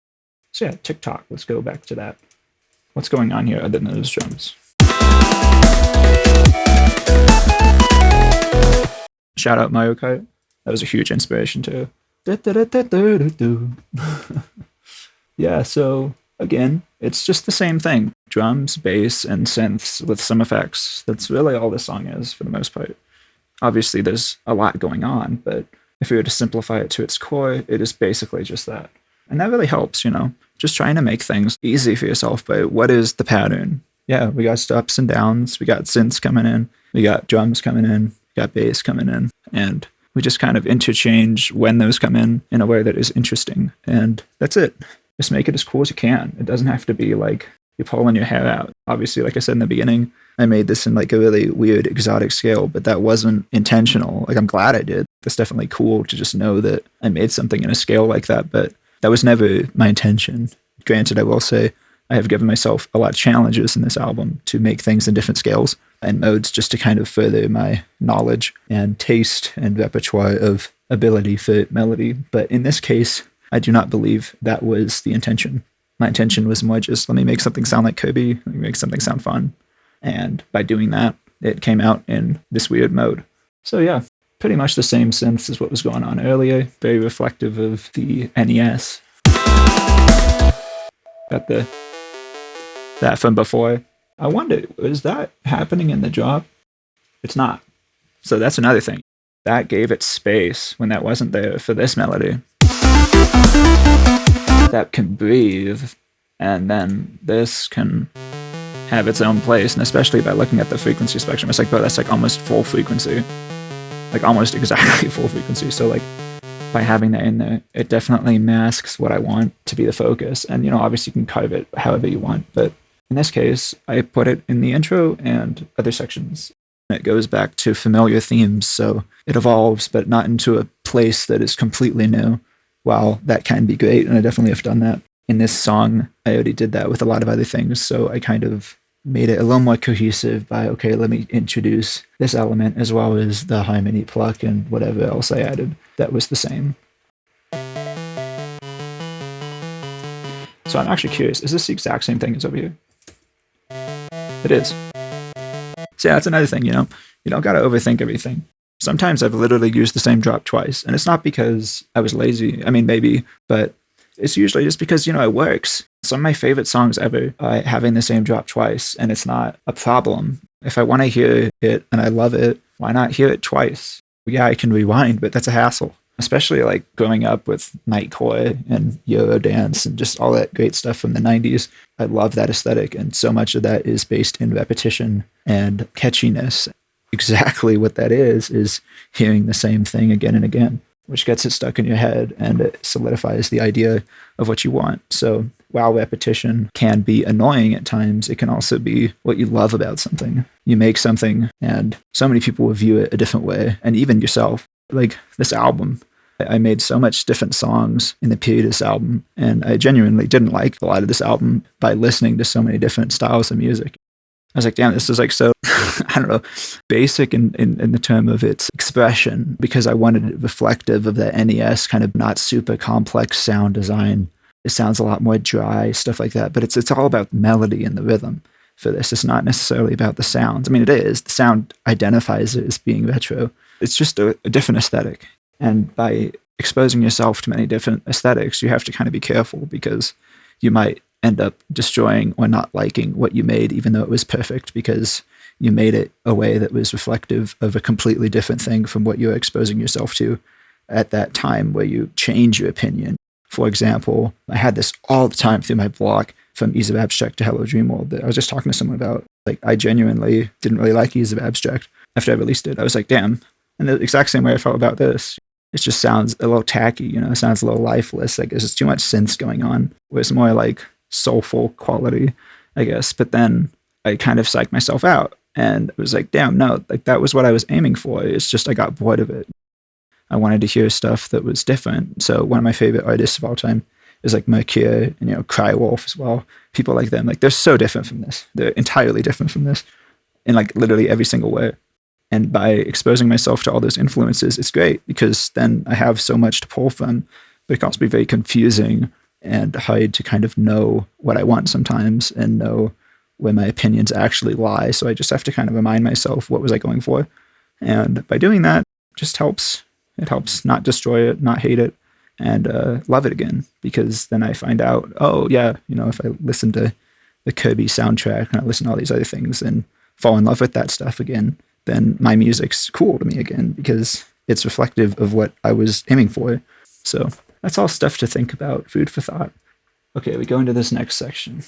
So yeah, TikTok, let's go back to that. What's going on here other than those drums? Shout out Mario Kart. That was a huge inspiration too. Yeah, so again, it's just the same thing. Drums, bass, and synths with some effects. That's really all this song is for the most part. Obviously, there's a lot going on, but if we were to simplify it to its core, it is basically just that. And that really helps, you know, just trying to make things easy for yourself. But what is the pattern? Yeah, we got ups and downs. We got synths coming in. We got drums coming in. We got bass coming in. And we just kind of interchange when those come in a way that is interesting. And that's it. Just make it as cool as you can. It doesn't have to be like you're pulling your hair out. Obviously, like I said in the beginning, I made this in like a really weird exotic scale, but that wasn't intentional. Like, I'm glad I did. It's definitely cool to just know that I made something in a scale like that, but that was never my intention. Granted, I will say I have given myself a lot of challenges in this album to make things in different scales and modes just to kind of further my knowledge and taste and repertoire of ability for melody. But in this case, I do not believe that was the intention. My intention was more just, let me make something sound like Kobe, let me make something sound fun. And by doing that, it came out in this weird mode. So yeah, pretty much the same synths as what was going on earlier, very reflective of the NES. Got that from before. I wonder, is that happening in the drop? It's not. So that's another thing. That gave it space when that wasn't there for this melody. That can breathe, and then this can have its own place, and especially by looking at the frequency spectrum, it's like, bro, that's like almost full frequency. Like almost exactly full frequency. So like by having that in there, it definitely masks what I want to be the focus. And, you know, obviously you can carve it however you want, but in this case, I put it in the intro and other sections. It goes back to familiar themes, so it evolves, but not into a place that is completely new. While that can be great, and I definitely have done that. In this song, I already did that with a lot of other things, so I kind of made it a little more cohesive by, okay, let me introduce this element as well as the harmony pluck and whatever else I added that was the same. So I'm actually curious, is this the exact same thing as over here? It is. So yeah, that's another thing, you know? You don't gotta overthink everything. Sometimes I've literally used the same drop twice, and it's not because I was lazy. I mean, maybe, but it's usually just because, you know, it works. Some of my favorite songs ever are having the same drop twice, and it's not a problem. If I want to hear it and I love it, why not hear it twice? Yeah, I can rewind, but that's a hassle. Especially like growing up with Nightcore and Eurodance and just all that great stuff from the 90s. I love that aesthetic, and so much of that is based in repetition and catchiness. Exactly what that is hearing the same thing again and again, which gets it stuck in your head and it solidifies the idea of what you want. So while repetition can be annoying at times, it can also be what you love about something. You make something and so many people will view it a different way, and even yourself. Like this album, I made so much different songs in the period of this album, and I genuinely didn't like a lot of this album by listening to so many different styles of music. I was like, damn, this is like so, I don't know, basic in the term of its expression, because I wanted it reflective of the NES kind of not super complex sound design. It sounds a lot more dry, stuff like that, but it's all about melody and the rhythm for this. It's not necessarily about the sounds. I mean, it is. The sound identifies it as being retro. It's just a different aesthetic. And by exposing yourself to many different aesthetics, you have to kind of be careful, because you might end up destroying or not liking what you made, even though it was perfect, because you made it a way that was reflective of a completely different thing from what you're exposing yourself to at that time, where you change your opinion. For example, I had this all the time through my blog, from Ease of Abstract to Hello Dream World, that I was just talking to someone about. Like, I genuinely didn't really like Ease of Abstract after I released it. I was like, damn. And the exact same way I felt about this. It just sounds a little tacky, it sounds a little lifeless. Like, there's just too much synths going on, where it's more like soulful quality, I guess. But then I kind of psyched myself out, and it was like, damn, no, like that was what I was aiming for. It's just I got bored of it. I wanted to hear stuff that was different. So one of my favorite artists of all time is like Mercure and Cry Wolf as well. People like them, like they're so different from this. They're entirely different from this in like literally every single way. And by exposing myself to all those influences, it's great, because then I have so much to pull from. But it can also be very confusing and hard to kind of know what I want sometimes, and know where my opinions actually lie. So I just have to kind of remind myself, what was I going for? And by doing that, it just helps. It helps not destroy it, not hate it, and love it again. Because then I find out, oh yeah, if I listen to the Kirby soundtrack and I listen to all these other things and fall in love with that stuff again, then my music's cool to me again, because it's reflective of what I was aiming for. So that's all stuff to think about, food for thought. Okay, we go into this next section.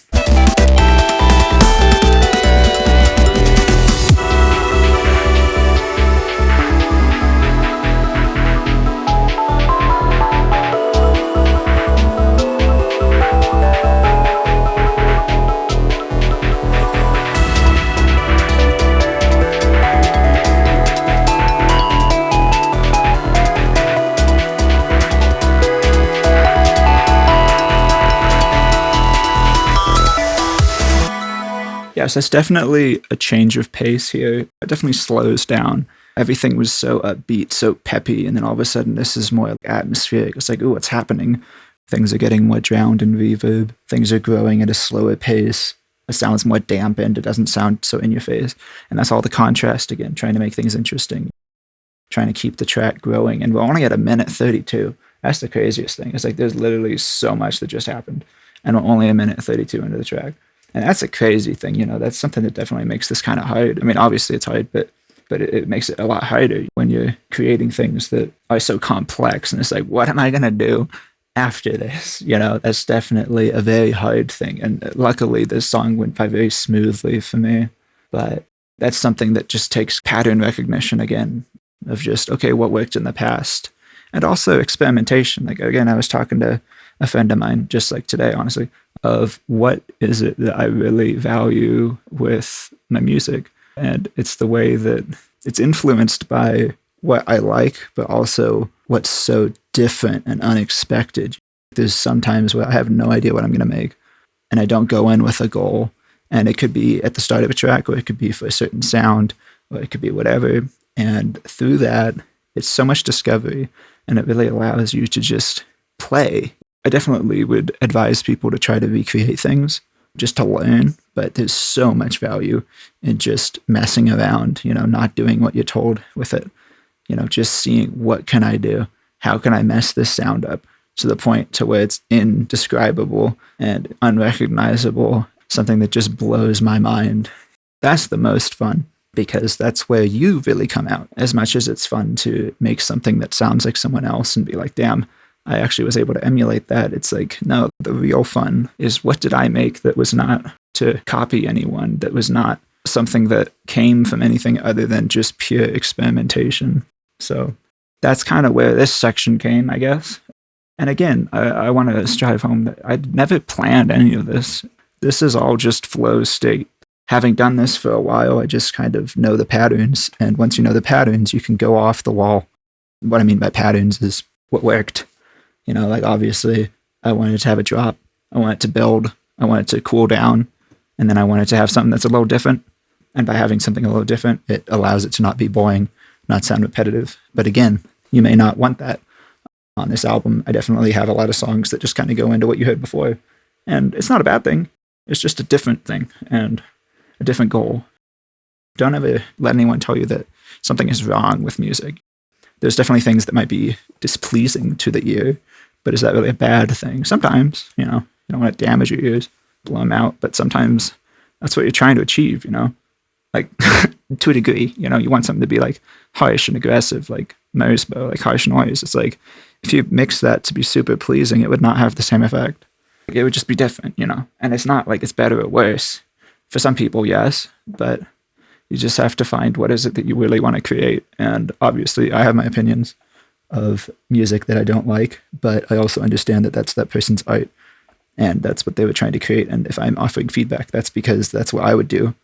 Yes, that's definitely a change of pace here. It definitely slows down. Everything was so upbeat, so peppy, and then all of a sudden this is more atmospheric. It's like, ooh, what's happening? Things are getting more drowned in reverb. Things are growing at a slower pace. It sounds more dampened. It doesn't sound so in your face. And that's all the contrast again, trying to make things interesting, trying to keep the track growing. And we're only at 1:32. That's the craziest thing. It's like there's literally so much that just happened, and we're only 1:32 into the track. And that's a crazy thing, that's something that definitely makes this kind of hard. I mean, obviously it's hard, but it makes it a lot harder when you're creating things that are so complex. And it's like, what am I going to do after this? That's definitely a very hard thing. And luckily this song went by very smoothly for me. But that's something that just takes pattern recognition again, of just, okay, what worked in the past? And also experimentation. Like, again, I was talking to a friend of mine just like today, honestly, of what is it that I really value with my music. And it's the way that it's influenced by what I like, but also what's so different and unexpected. There's sometimes where I have no idea what I'm going to make, and I don't go in with a goal. And it could be at the start of a track, or it could be for a certain sound, or it could be whatever. And through that, it's so much discovery, and it really allows you to just play. I definitely would advise people to try to recreate things just to learn, but there's so much value in just messing around, not doing what you're told with it, just seeing, what can I do? How can I mess this sound up to the point to where it's indescribable and unrecognizable, something that just blows my mind. That's the most fun, because that's where you really come out. As much as it's fun to make something that sounds like someone else and be like, damn, I actually was able to emulate that. It's like, no, the real fun is, what did I make that was not to copy anyone, that was not something that came from anything other than just pure experimentation. So that's kind of where this section came, I guess. And again, I want to strive home that I never planned any of this. This is all just flow state. Having done this for a while, I just kind of know the patterns. And once you know the patterns, you can go off the wall. What I mean by patterns is what worked. Like obviously I wanted to have a drop. I wanted to build. I wanted to cool down. And then I wanted to have something that's a little different. And by having something a little different, it allows it to not be boring, not sound repetitive. But again, you may not want that. On this album, I definitely have a lot of songs that just kind of go into what you heard before. And it's not a bad thing. It's just a different thing and a different goal. Don't ever let anyone tell you that something is wrong with music. There's definitely things that might be displeasing to the ear, but is that really a bad thing? Sometimes, you don't want to damage your ears, blow them out, but sometimes that's what you're trying to achieve, Like, to a degree, you want something to be like harsh and aggressive, like Mersbo, like harsh noise. It's like, if you mix that to be super pleasing, it would not have the same effect. It would just be different, And it's not like it's better or worse. For some people, yes, but you just have to find what is it that you really want to create. And obviously, I have my opinions of music that I don't like, but I also understand that that's that person's art, and that's what they were trying to create. And if I'm offering feedback, that's because that's what I would do,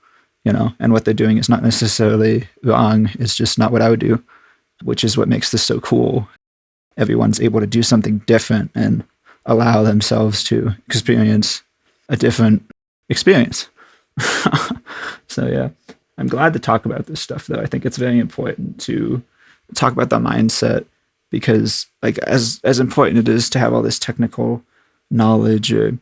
And what they're doing is not necessarily wrong. It's just not what I would do, which is what makes this so cool. Everyone's able to do something different and allow themselves to experience a different experience. So yeah, I'm glad to talk about this stuff, though. I think it's very important to talk about the mindset, because like as important it is to have all this technical knowledge or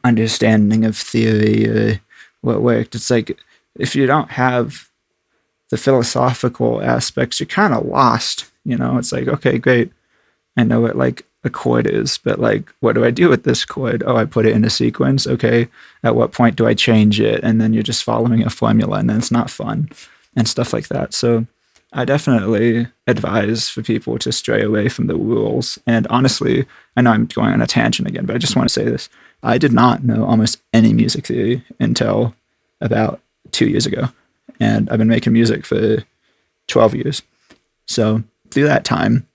understanding of theory or what worked, it's like if you don't have the philosophical aspects, you're kind of lost. It's like, okay, great, I know what like a chord is, but like, what do I do with this chord? Oh, I put it in a sequence. Okay, at what point do I change it? And then you're just following a formula, and then it's not fun and stuff like that. So I definitely advise for people to stray away from the rules. And honestly, I know I'm going on a tangent again, but I just want to say this. I did not know almost any music theory until about 2 years ago. And I've been making music for 12 years. So through that time,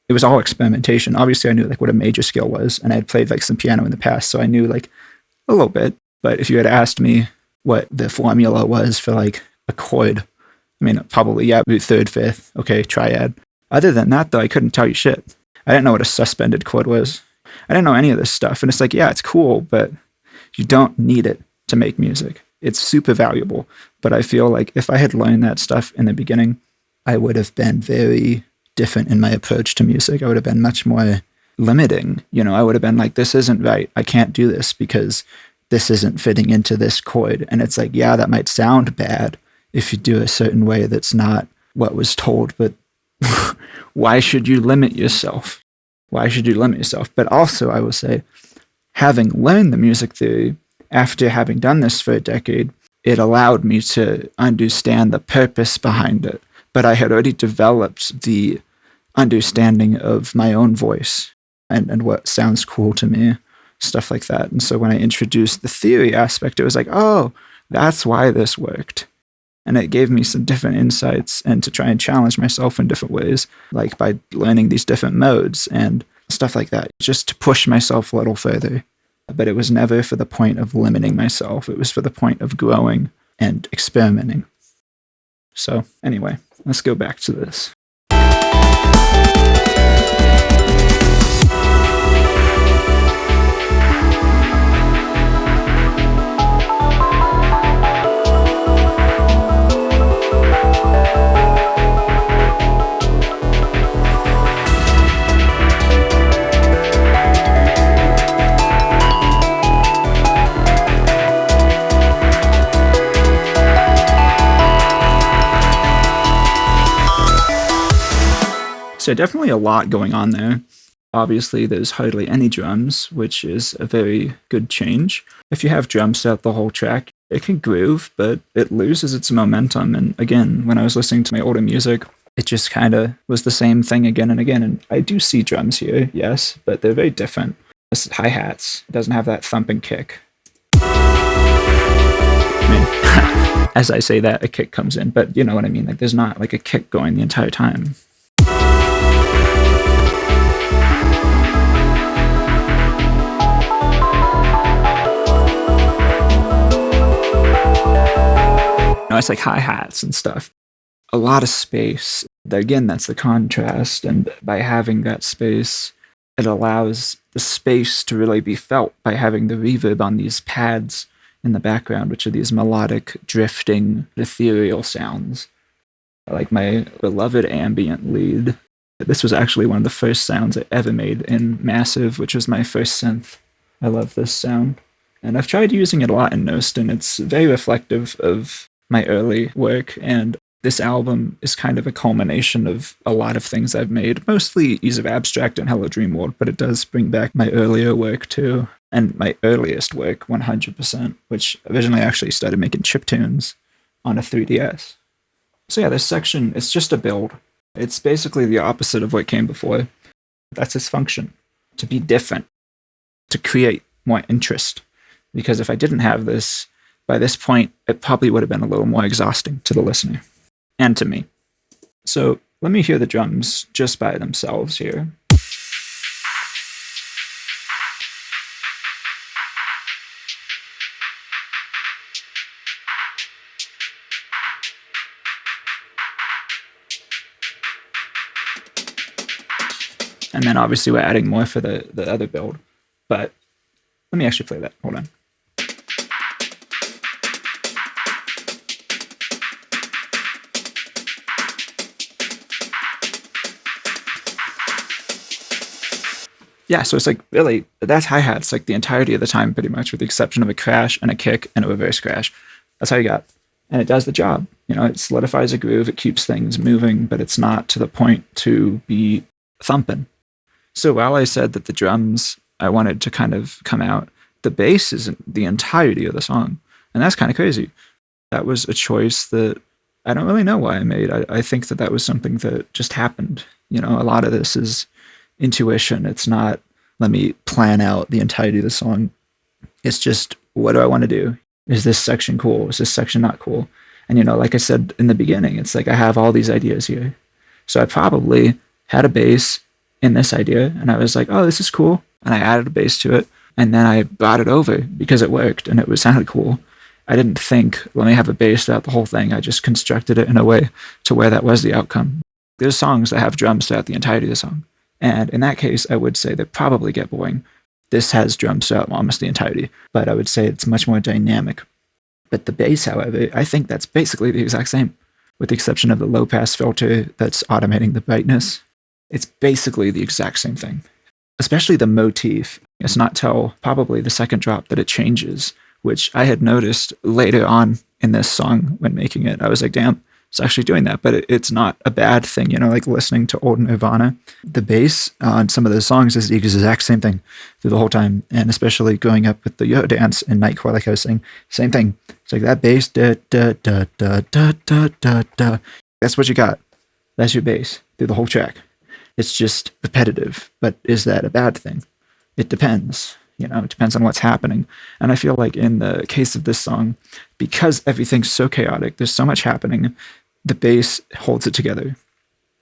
it was all experimentation. Obviously, I knew like what a major scale was, and I had played like some piano in the past, so I knew like a little bit. But if you had asked me what the formula was for like a chord, I mean, probably, yeah, third, fifth, okay, triad. Other than that, though, I couldn't tell you shit. I didn't know what a suspended chord was. I didn't know any of this stuff. And it's like, yeah, it's cool, but you don't need it to make music. It's super valuable. But I feel like if I had learned that stuff in the beginning, I would have been very different in my approach to music. I would have been much more limiting. I would have been like, this isn't right. I can't do this because this isn't fitting into this chord. And it's like, yeah, that might sound bad if you do a certain way that's not what was told, but why should you limit yourself? Why should you limit yourself? But also, I will say, having learned the music theory, after having done this for a decade, it allowed me to understand the purpose behind it. But I had already developed the understanding of my own voice and what sounds cool to me, stuff like that. And so when I introduced the theory aspect, it was like, oh, that's why this worked. And it gave me some different insights and to try and challenge myself in different ways, like by learning these different modes and stuff like that, just to push myself a little further. But it was never for the point of limiting myself. It was for the point of growing and experimenting. So anyway, let's go back to this. So definitely a lot going on there. Obviously, there's hardly any drums, which is a very good change. If you have drums throughout the whole track, it can groove, but it loses its momentum. And again, when I was listening to my older music, it just kind of was the same thing again and again. And I do see drums here, yes, but they're very different. This is hi-hats. It doesn't have that thumping kick. I mean, as I say that, a kick comes in, but you know what I mean? Like, there's not like a kick going the entire time. has like hi-hats and stuff. A lot of space. Again, that's the contrast. And by having that space, it allows the space to really be felt by having the reverb on these pads in the background, which are these melodic, drifting, ethereal sounds. Like my beloved ambient lead. This was actually one of the first sounds I ever made in Massive, which was my first synth. I love this sound. And I've tried using it a lot in Nost, and it's very reflective of my early work. And this album is kind of a culmination of a lot of things I've made, mostly Ease of Abstract and Hello Dream World, but it does bring back my earlier work too, and my earliest work 100%, which originally actually started making chiptunes on a 3DS. So yeah, this section, it's just a build. It's basically the opposite of what came before. That's its function, to be different, to create more interest. Because if I didn't have this, by this point, it probably would have been a little more exhausting to the listener. And to me. So let me hear the drums just by themselves here. And then obviously we're adding more for the other build. But let me actually play that. Hold on. Yeah, so it's like really, that's hi-hats like the entirety of the time pretty much, with the exception of a crash and a kick and a reverse crash. That's how you got. And it does the job. You know, it solidifies a groove, it keeps things moving, but it's not to the point to be thumping. So while I said that the drums, I wanted to kind of come out, the bass isn't the entirety of the song. And that's kind of crazy. That was a choice that I don't really know why I made. I think that was something that just happened. You know, a lot of this is intuition. It's not, let me plan out the entirety of the song. It's just, what do I want to do? Is this section cool? Is this section not cool? And, you know, like I said in the beginning, it's like I have all these ideas here. So I probably had a bass in this idea, and I was like, oh, this is cool. And I added a bass to it, and then I brought it over because it worked and it sounded cool. I didn't think, let me have a bass throughout the whole thing. I just constructed it in a way to where that was the outcome. There's songs that have drums throughout the entirety of the song. And in that case, I would say they probably get boring. This has drums throughout almost the entirety, but I would say it's much more dynamic. But the bass, however, I think that's basically the exact same, with the exception of the low-pass filter that's automating the brightness. It's basically the exact same thing. Especially the motif. It's not till probably the second drop that it changes, which I had noticed later on in this song when making it. I was like, damn, it's actually doing that, but it's not a bad thing, you know, like listening to old Nirvana. The bass on some of those songs is the exact same thing through the whole time, and especially going up with the Yo dance in Nightcore, like I was saying, same thing. It's like that bass, da da da da da da da da. That's what you got. That's your bass through the whole track. It's just repetitive, but is that a bad thing? It depends. You know, it depends on what's happening. And I feel like in the case of this song, because everything's so chaotic, there's so much happening, the bass holds it together.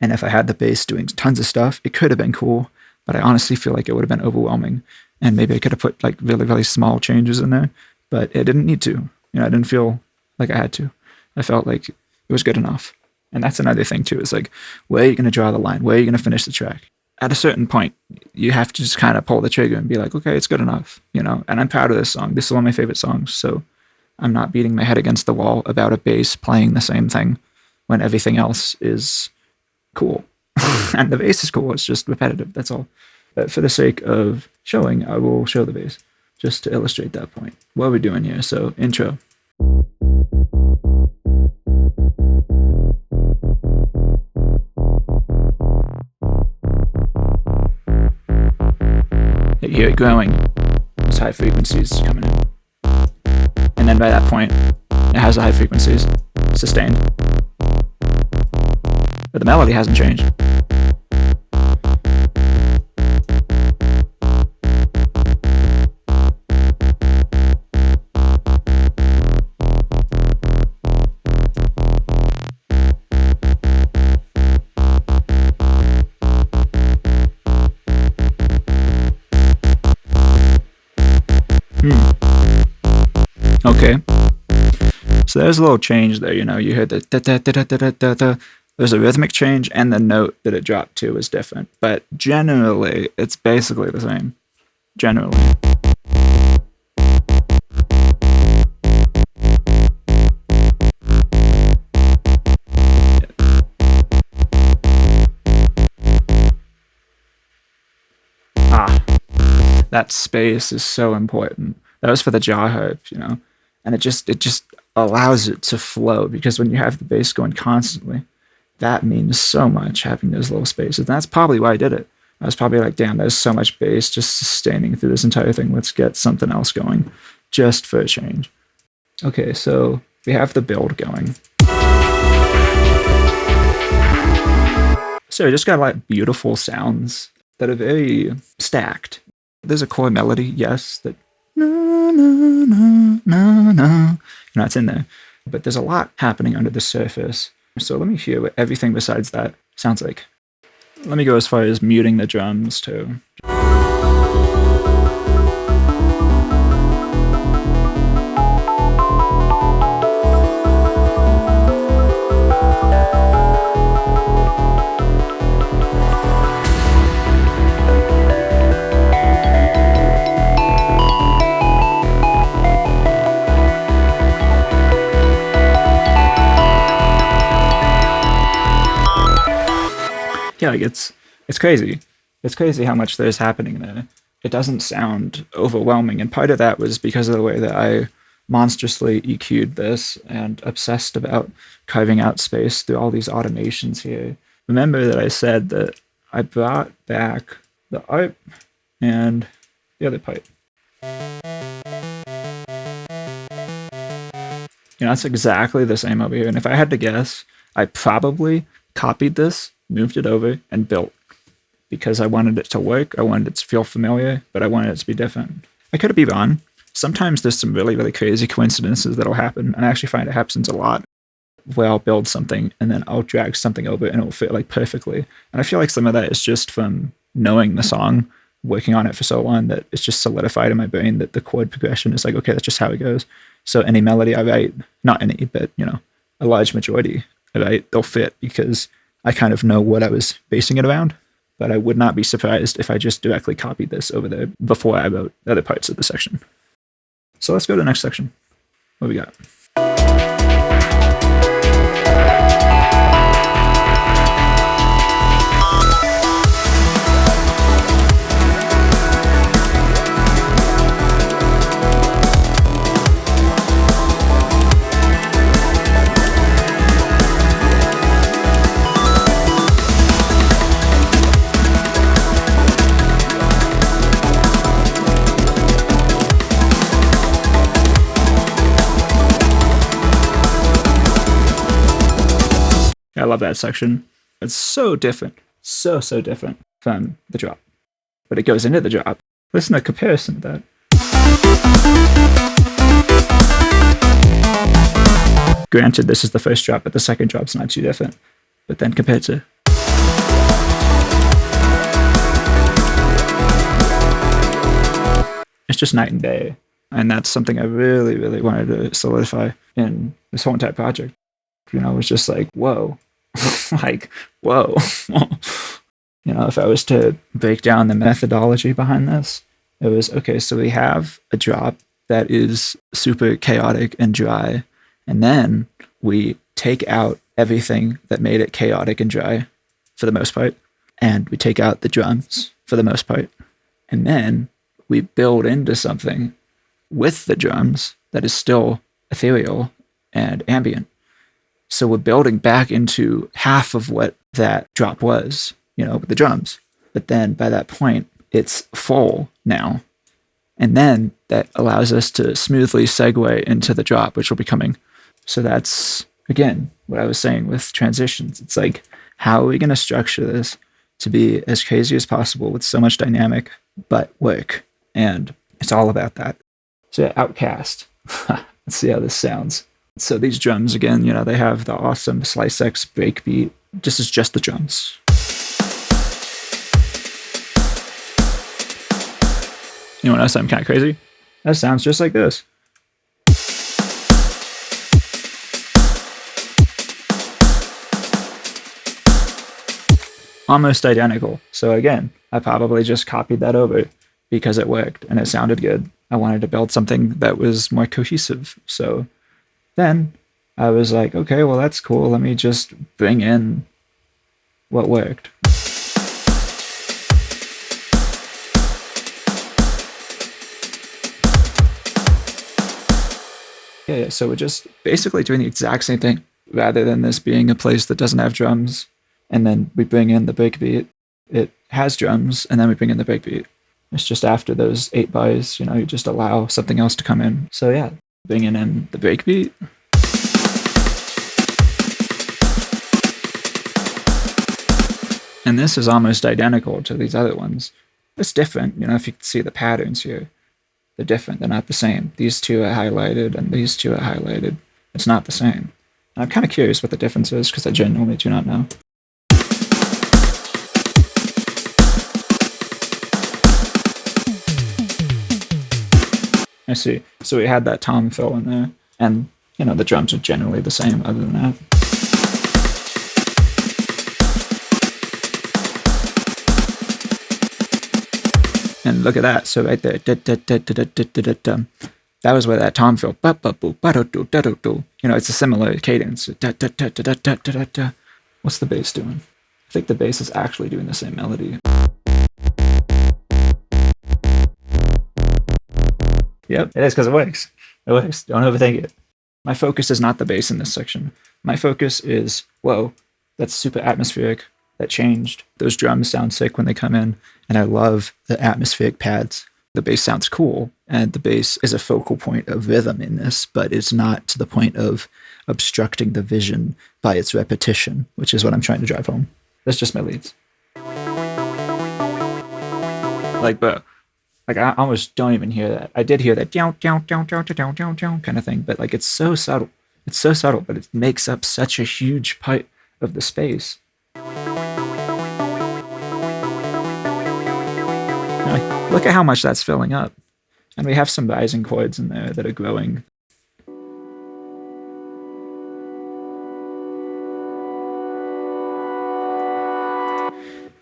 And if I had the bass doing tons of stuff, it could have been cool, but I honestly feel like it would have been overwhelming. And maybe I could have put like really, really small changes in there, but it didn't need to. You know, I didn't feel like I had to. I felt like it was good enough. And that's another thing too, is like, where are you going to draw the line? Where are you going to finish the track? At a certain point, you have to just kind of pull the trigger and be like, okay, it's good enough, you know? And I'm proud of this song. This is one of my favorite songs. So I'm not beating my head against the wall about a bass playing the same thing when everything else is cool. And the bass is cool. It's just repetitive. That's all. But for the sake of showing, I will show the bass just to illustrate that point. What are we doing here? So intro. You hear it growing. There's high frequencies coming in. And then by that point, it has the high frequencies sustained. But the melody hasn't changed. Okay. So there's a little change there, you know, you heard the da da da da da da da. There's a rhythmic change, and the note that it dropped to is different. But generally, it's basically the same. Generally. That space is so important. That was for the jaw harp, you know, and it just allows it to flow, because when you have the bass going constantly, that means so much, having those little spaces. And that's probably why I did it. I was probably like, damn, there's so much bass just sustaining through this entire thing. Let's get something else going just for a change. Okay, so we have the build going. So we just got like beautiful sounds that are very stacked. There's a core melody, yes, that na na na na na. You know, it's in there. But there's a lot happening under the surface. So let me hear what everything besides that sounds like. Let me go as far as muting the drums too. Yeah, like it's crazy. It's crazy how much there's happening there. It doesn't sound overwhelming, and part of that was because of the way that I monstrously EQ'd this and obsessed about carving out space through all these automations here. Remember that I said that I brought back the ARP and the other pipe. You know, that's exactly the same over here. And if I had to guess, I probably copied this, moved it over, and built, because I wanted it to work. I wanted it to feel familiar, but I wanted it to be different. I could be wrong. Sometimes there's some really, really crazy coincidences that'll happen, and I actually find it happens a lot, where I'll build something and then I'll drag something over and it'll fit like perfectly. And I feel like some of that is just from knowing the song, working on it for so long, that it's just solidified in my brain that the chord progression is like, okay, that's just how it goes. So any melody I write, not any, but you know, a large majority I write, they'll fit because I kind of know what I was basing it around. But I would not be surprised if I just directly copied this over there before I wrote the other parts of the section. So let's go to the next section. What we got? I love that section. It's so different. So different from the drop. But it goes into the drop. Listen to the comparison to that. Granted, this is the first drop, but the second drop's not too different. But then compared to... it's just night and day. And that's something I really, really wanted to solidify in this whole entire project. You know, it was just like, whoa. Like, whoa. You know, if I was to break down the methodology behind this, it was, okay, so we have a drop that is super chaotic and dry, and then we take out everything that made it chaotic and dry for the most part, and we take out the drums for the most part, and then we build into something with the drums that is still ethereal and ambient. So we're building back into half of what that drop was, you know, with the drums. But then by that point, it's full now. And then that allows us to smoothly segue into the drop, which will be coming. So that's, again, what I was saying with transitions. It's like, how are we going to structure this to be as crazy as possible with so much dynamic, but work? And it's all about that. So Outcast. Let's see how this sounds. So these drums, again, you know, they have the awesome Slice X breakbeat. This is just the drums. You want to know something kind of crazy? That sounds just like this. almost identical. So again, I probably just copied that over because it worked and it sounded good. I wanted to build something that was more cohesive. So then I was like, okay, well, that's cool. Let me just bring in what worked. Yeah, so we're just basically doing the exact same thing rather than this being a place that doesn't have drums. And then we bring in the breakbeat. It has drums, and then we bring in the breakbeat. It's just after those 8 bars, you just allow something else to come in. So yeah, bringing in the breakbeat. And this is almost identical to these other ones. It's different, if you can see the patterns here. They're different, they're not the same. These two are highlighted, and these two are highlighted. It's not the same. And I'm kind of curious what the difference is, because I genuinely do not know. I see. So we had that tom fill in there, and the drums are generally the same other than that. And look at that. So right there, that was where that tom fill. It's a similar cadence. What's the bass doing? I think the bass is actually doing the same melody. Yep, it is, because it works. It works. Don't overthink it. My focus is not the bass in this section. My focus is, whoa, that's super atmospheric. That changed. Those drums sound sick when they come in, and I love the atmospheric pads. The bass sounds cool, and the bass is a focal point of rhythm in this, but it's not to the point of obstructing the vision by its repetition, which is what I'm trying to drive home. That's just my leads. I almost don't even hear that. I did hear that kind of thing, but it's so subtle. It's so subtle, but it makes up such a huge part of the space. Look at how much that's filling up. And we have some rising chords in there that are growing.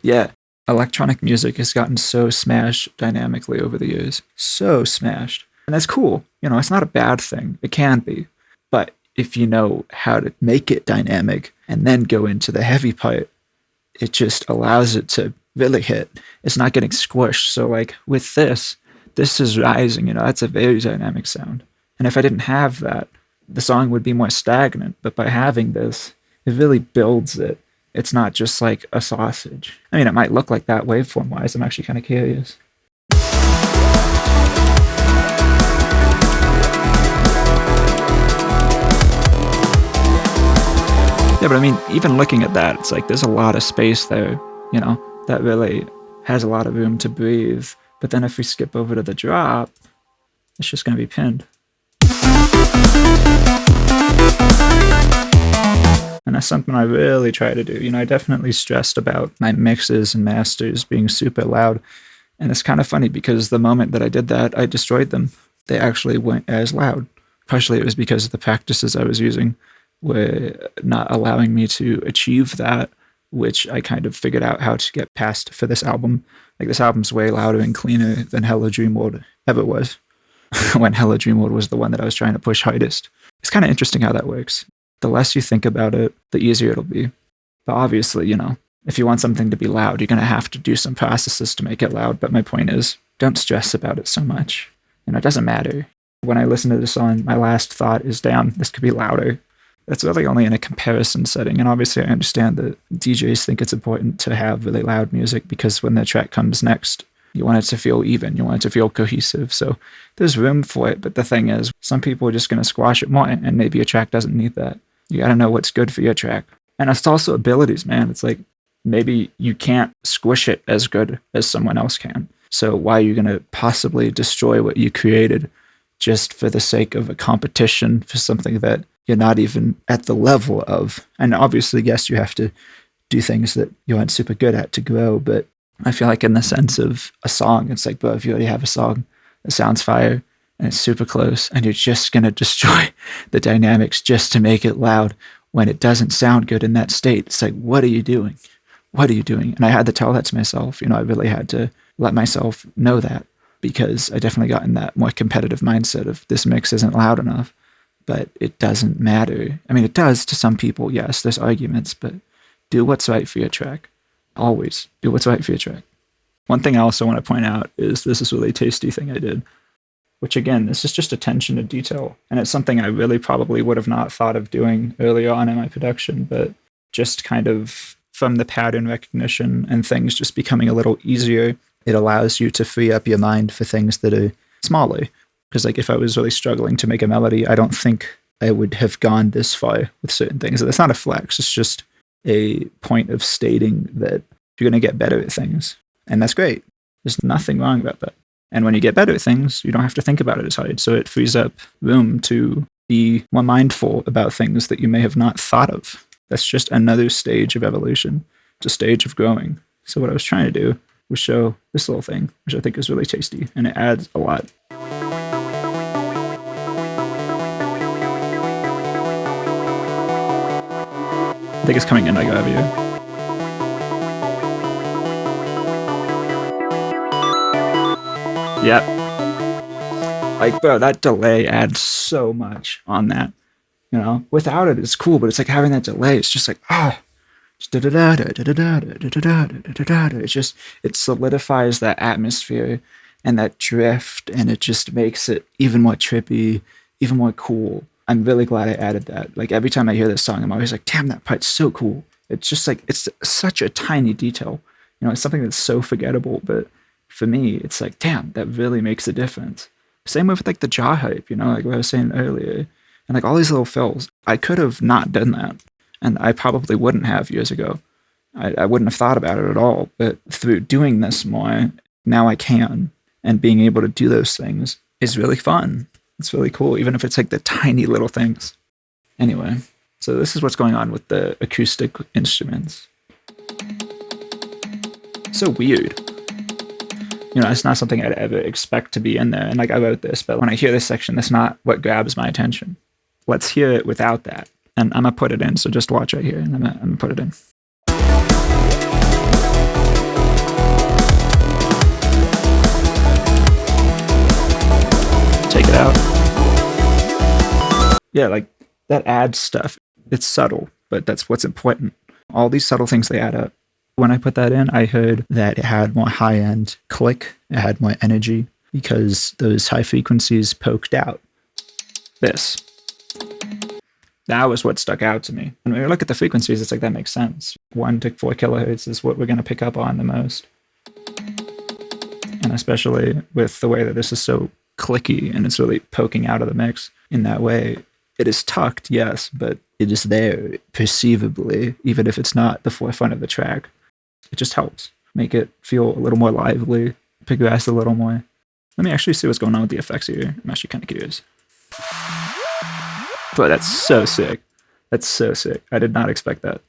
Yeah, electronic music has gotten so smashed dynamically over the years. So smashed. And that's cool. It's not a bad thing. It can be. But if you know how to make it dynamic and then go into the heavy part, it just allows it to really hit. It's not getting squished. So with this is rising, that's a very dynamic sound. And if I didn't have that, the song would be more stagnant. But by having this, it really builds it. It's not just like a sausage. I mean, it might look like that waveform wise. I'm actually kind of curious. Yeah, but I mean, even looking at that, it's there's a lot of space there, that really has a lot of room to breathe. But then if we skip over to the drop, it's just going to be pinned. And that's something I really try to do. I definitely stressed about my mixes and masters being super loud. And it's kind of funny because the moment that I did that, I destroyed them. They actually weren't as loud. Partially it was because of the practices I was using were not allowing me to achieve that, which I kind of figured out how to get past for this album. This album's way louder and cleaner than Hello Dream World ever was, when Hello Dream World was the one that I was trying to push hardest. It's kind of interesting how that works. The less you think about it, the easier it'll be. But obviously, if you want something to be loud, you're going to have to do some processes to make it loud. But my point is, don't stress about it so much. It doesn't matter. When I listen to the song, my last thought is, damn, this could be louder. That's really only in a comparison setting. And obviously I understand that DJs think it's important to have really loud music because when the track comes next, you want it to feel even. You want it to feel cohesive. So there's room for it. But the thing is, some people are just going to squash it more, and maybe your track doesn't need that. You got to know what's good for your track. And it's also abilities, man. It's maybe you can't squish it as good as someone else can. So why are you going to possibly destroy what you created just for the sake of a competition for something that you're not even at the level of? And obviously, yes, you have to do things that you aren't super good at to grow. But I feel in the sense of a song, it's bro, if you already have a song that sounds fire and it's super close and you're just going to destroy the dynamics just to make it loud when it doesn't sound good in that state, it's what are you doing? what are you doing? And I had to tell that to myself. I really had to let myself know that, because I definitely got in that more competitive mindset of this mix isn't loud enough, but it doesn't matter. I mean, it does to some people, yes, there's arguments, but do what's right for your track. Always do what's right for your track. One thing I also want to point out is this really tasty thing I did, which again, this is just attention to detail. And it's something I really probably would have not thought of doing earlier on in my production, but just kind of from the pattern recognition and things just becoming a little easier, it allows you to free up your mind for things that are smaller. Because like if I was really struggling to make a melody, I don't think I would have gone this far with certain things. That's not a flex. It's just a point of stating that you're going to get better at things. And that's great. There's nothing wrong about that. And when you get better at things, you don't have to think about it as hard. So it frees up room to be more mindful about things that you may have not thought of. That's just another stage of evolution. It's a stage of growing. So what I was trying to do was show this little thing, which I think is really tasty, and it adds a lot. I think it's coming in like over here. Yep. Like, bro, that delay adds so much on that. Without it, it's cool, but it's like having that delay. It's just like, it solidifies that atmosphere and that drift, and it just makes it even more trippy, even more cool. I'm really glad I added that. Like every time I hear this song, I'm always like, damn, that part's so cool. It's just like, it's such a tiny detail. It's something that's so forgettable, but for me, it's like, damn, that really makes a difference. Same with like the jaw hype, like what I was saying earlier. And like all these little fills, I could have not done that. And I probably wouldn't have years ago. I wouldn't have thought about it at all. But through doing this more, now I can. And being able to do those things is really fun. It's really cool, even if it's like the tiny little things. Anyway, so this is what's going on with the acoustic instruments. So weird. It's not something I'd ever expect to be in there. And like I wrote this, but when I hear this section, that's not what grabs my attention. Let's hear it without that. And I'm going to put it in. So just watch right here. And I'm going to put it in. Take it out. Yeah, like that adds stuff. It's subtle, but that's what's important. All these subtle things, they add up. When I put that in, I heard that it had more high-end click, it had more energy, because those high frequencies poked out. This. That was what stuck out to me. And when you look at the frequencies, it's like, that makes sense. 1 to 4 kilohertz is what we're going to pick up on the most. And especially with the way that this is so clicky and it's really poking out of the mix in that way. It is tucked, yes, but it is there perceivably, even if it's not the forefront of the track. It just helps make it feel a little more lively, progress a little more. Let me actually see what's going on with the effects here. I'm actually kind of curious. Boy, that's so sick. That's so sick. I did not expect that.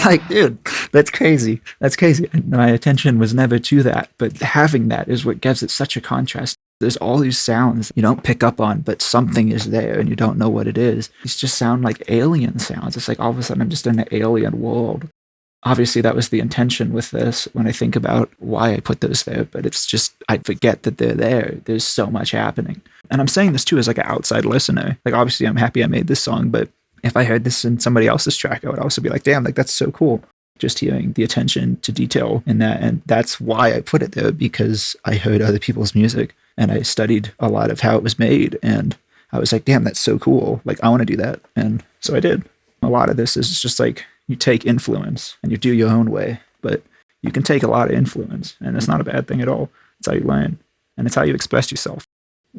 Like, dude, that's crazy. That's crazy. My attention was never to that, but having that is what gives it such a contrast. There's all these sounds you don't pick up on, but something is there and you don't know what it is. These just sound like alien sounds. It's like all of a sudden I'm just in an alien world. Obviously, that was the intention with this when I think about why I put those there, but it's just, I forget that they're there. There's so much happening. And I'm saying this too as like an outside listener. Like, obviously, I'm happy I made this song, but if I heard this in somebody else's track, I would also be like, damn, like that's so cool. Just hearing the attention to detail in that. And that's why I put it there, because I heard other people's music and I studied a lot of how it was made. And I was like, damn, that's so cool. Like, I want to do that. And so I did. A lot of this is just like, you take influence and you do your own way, but you can take a lot of influence and it's not a bad thing at all. It's how you learn and it's how you express yourself.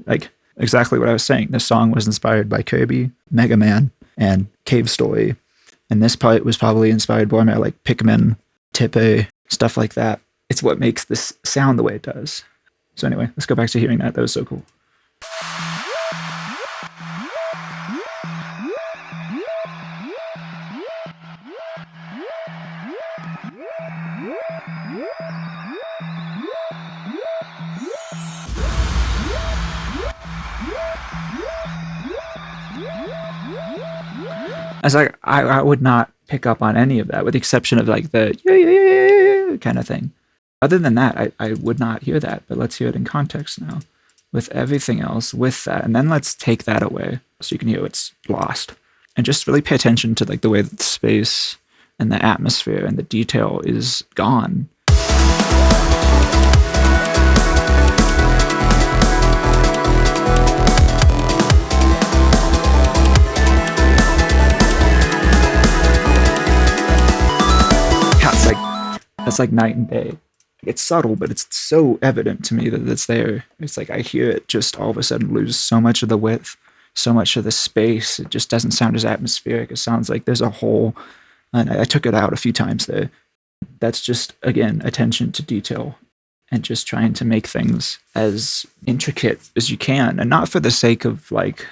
Like exactly what I was saying. This song was inspired by Kirby, Mega Man, and Cave Story. And this part was probably inspired by like Pikmin, Tippe, stuff like that. It's what makes this sound the way it does. So anyway, let's go back to hearing that. That was so cool. I would not pick up on any of that, with the exception of like the yeah kind of thing. Other than that, I would not hear that. But let's hear it in context now, with everything else with that, and then let's take that away so you can hear it's lost, and just really pay attention to like the way that the space and the atmosphere and the detail is gone. That's like night and day. It's subtle, but it's so evident to me that it's there. It's like I hear it just all of a sudden lose so much of the width, so much of the space. It just doesn't sound as atmospheric. It sounds like there's a hole. And I took it out a few times there. That's just, again, attention to detail and just trying to make things as intricate as you can. And not for the sake of like,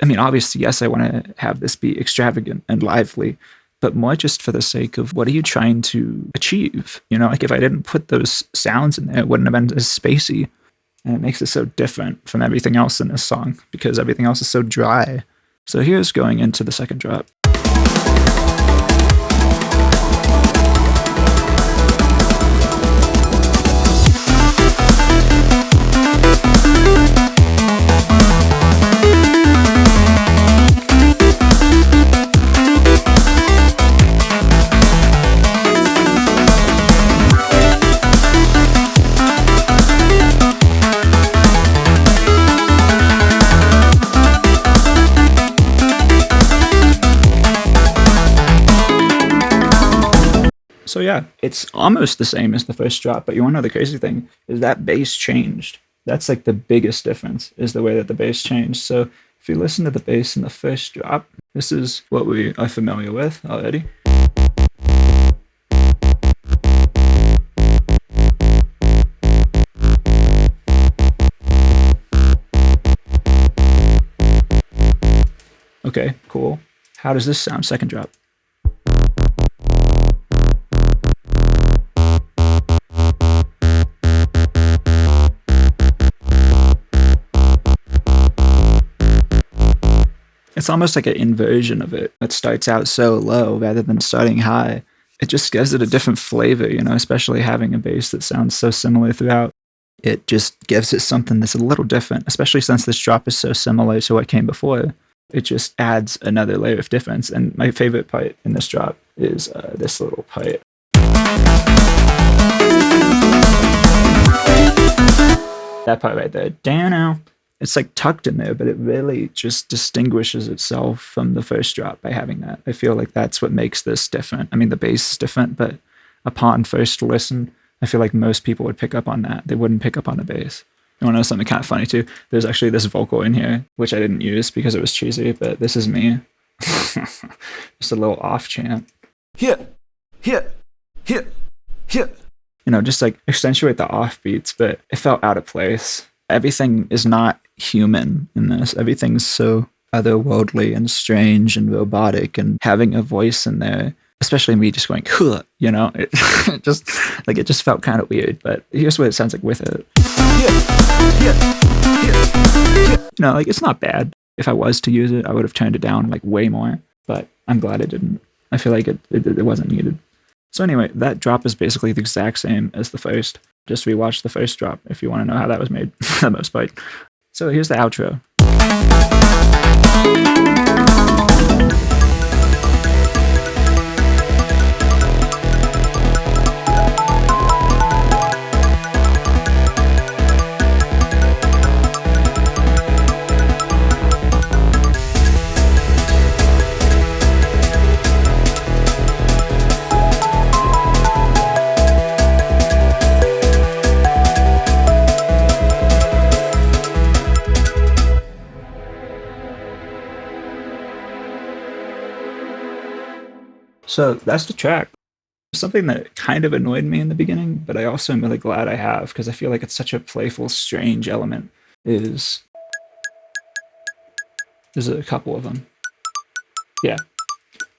I mean, obviously, yes, I want to have this be extravagant and lively, but more just for the sake of what are you trying to achieve? You know, like if I didn't put those sounds in there, it wouldn't have been as spacey. And it makes it so different from everything else in this song because everything else is so dry. So here's going into the second drop. So yeah, it's almost the same as the first drop, but you want to know the crazy thing is that bass changed. That's like the biggest difference, is the way that the bass changed. So if you listen to the bass in the first drop, this is what we are familiar with already. Okay, cool. How does this sound second drop? It's almost like an inversion of it. It starts out so low rather than starting high. It just gives it a different flavor, you know, especially having a bass that sounds so similar throughout. It just gives it something that's a little different, especially since this drop is so similar to what came before. It just adds another layer of difference. And my favorite part in this drop is this little part. That part right there. Down. It's like tucked in there, but it really just distinguishes itself from the first drop by having that. I feel like that's what makes this different. I mean, the bass is different, but upon first listen, I feel like most people would pick up on that. They wouldn't pick up on the bass. You want to know something kind of funny too? There's actually this vocal in here, which I didn't use because it was cheesy, but this is me. Just a little off chant. Hit. You know, just like accentuate the off beats, but it felt out of place. Everything is not human in this. Everything's so otherworldly and strange and robotic, and having a voice in there, especially me just going, huh, you know, it just felt kind of weird, but here's what it sounds like with it. You know, like it's not bad. If I was to use it, I would have turned it down like way more, but I'm glad I didn't. I feel like it wasn't needed. So anyway, that drop is basically the exact same as the first. Just rewatch the first drop if you want to know how that was made, for the most part. So here's the outro. So that's the track. Something that kind of annoyed me in the beginning, but I also am really glad I have, because I feel like it's such a playful, strange element, there's a couple of them. Yeah.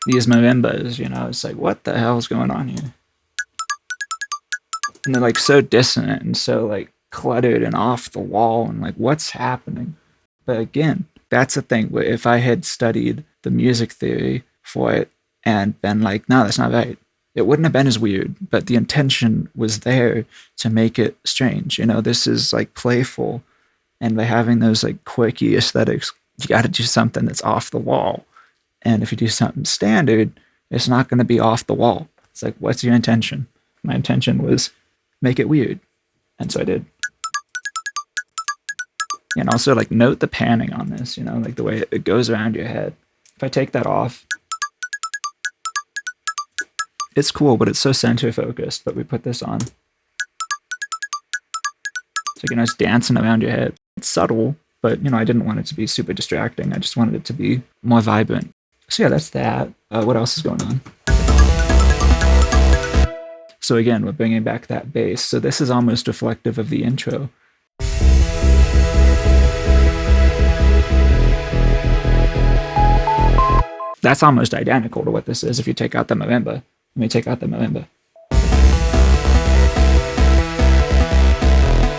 These marimbas, you know, it's like, what the hell is going on here? And they're like so dissonant and so like cluttered and off the wall and like, what's happening? But again, that's the thing. If I had studied the music theory for it, and been like, no, that's not right. It wouldn't have been as weird, but the intention was there to make it strange. You know, this is like playful. And by having those like quirky aesthetics, you got to do something that's off the wall. And if you do something standard, it's not going to be off the wall. It's like, what's your intention? My intention was make it weird. And so I did. And also like note the panning on this, you know, like the way it goes around your head. If I take that off, it's cool, but it's so center focused, but we put this on. So you know, it's dancing around your head. It's subtle, but you know, I didn't want it to be super distracting. I just wanted it to be more vibrant. So yeah, that's that. What else is going on? So again, we're bringing back that bass. So this is almost reflective of the intro. That's almost identical to what this is if you take out the marimba. Let me take out the marimba.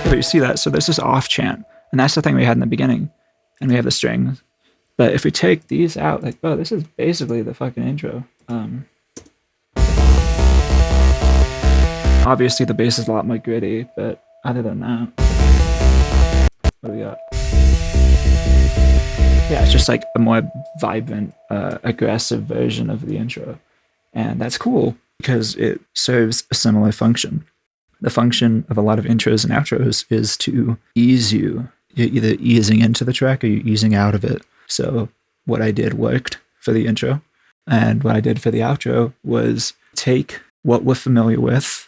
But you see that? So this is off chant. And that's the thing we had in the beginning. And we have the strings. But if we take these out, like, oh, this is basically the fucking intro. Obviously the bass is a lot more gritty, but other than that, what do we got? Yeah, it's just like a more vibrant, aggressive version of the intro. And that's cool because it serves a similar function. The function of a lot of intros and outros is to ease you. You're either easing into the track or you're easing out of it. So what I did worked for the intro. And what I did for the outro was take what we're familiar with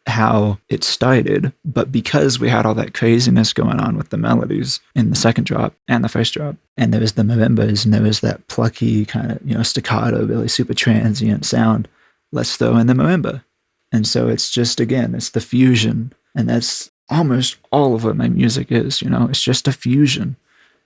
how it started, but because we had all that craziness going on with the melodies in the second drop and the first drop, and there was the marimbas and there was that plucky kind of, you know, staccato, really super transient sound, let's throw in the marimba. And so it's just, again, it's the fusion, and that's almost all of what my music is, you know, it's just a fusion.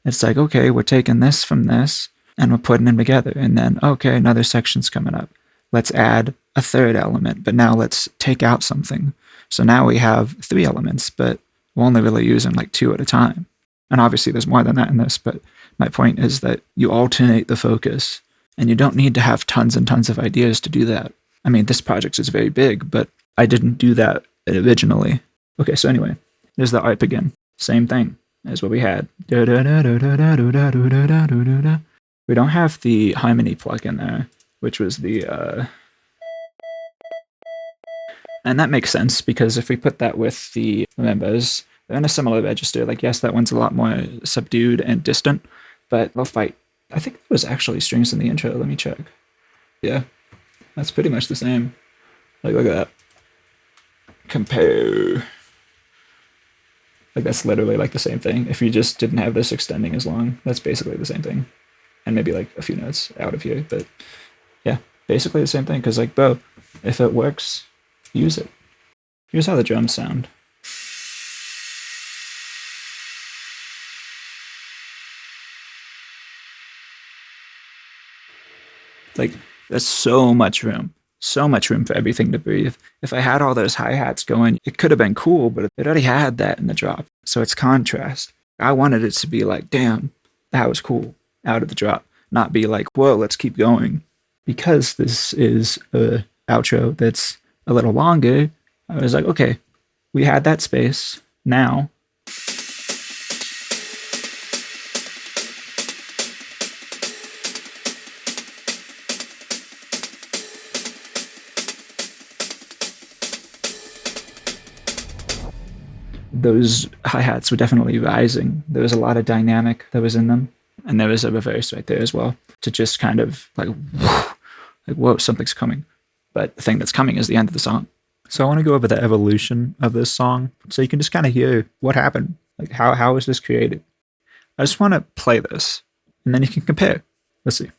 It's like, okay, we're taking this from this and we're putting them together, and then, okay, another section's coming up. Let's add a third element, but now let's take out something. So now we have 3 elements, but we're only really using like 2 at a time. And obviously there's more than that in this, but my point is that you alternate the focus, and you don't need to have tons and tons of ideas to do that. I mean, this project is very big, but I didn't do that originally. Okay, so anyway, there's the ARP again. Same thing as what we had. We don't have the harmony plug in there, which was the, and that makes sense because if we put that with the marimbas, they're in a similar register. Like, yes, that one's a lot more subdued and distant, but they'll fight. I think there was actually strings in the intro. Let me check. Yeah, that's pretty much the same. Like, look at that. Compare. Like, that's literally like the same thing. If you just didn't have this extending as long, that's basically the same thing. And maybe like a few notes out of here, but yeah, basically the same thing. Because like, bro, if it works, use it. Here's how the drums sound. Like, there's so much room for everything to breathe. If I had all those hi-hats going, it could have been cool, but it already had that in the drop. So it's contrast. I wanted it to be like, damn, that was cool out of the drop. Not be like, whoa, let's keep going. Because this is a outro that's a little longer, I was like, okay, we had that space. Now, those hi-hats were definitely rising. There was a lot of dynamic that was in them. And there was a reverse right there as well, to just kind of like, whoa, something's coming. But the thing that's coming is the end of the song. So I want to go over the evolution of this song so you can just kind of hear what happened. Like, how was this created? I just want to play this, and then you can compare. Let's see.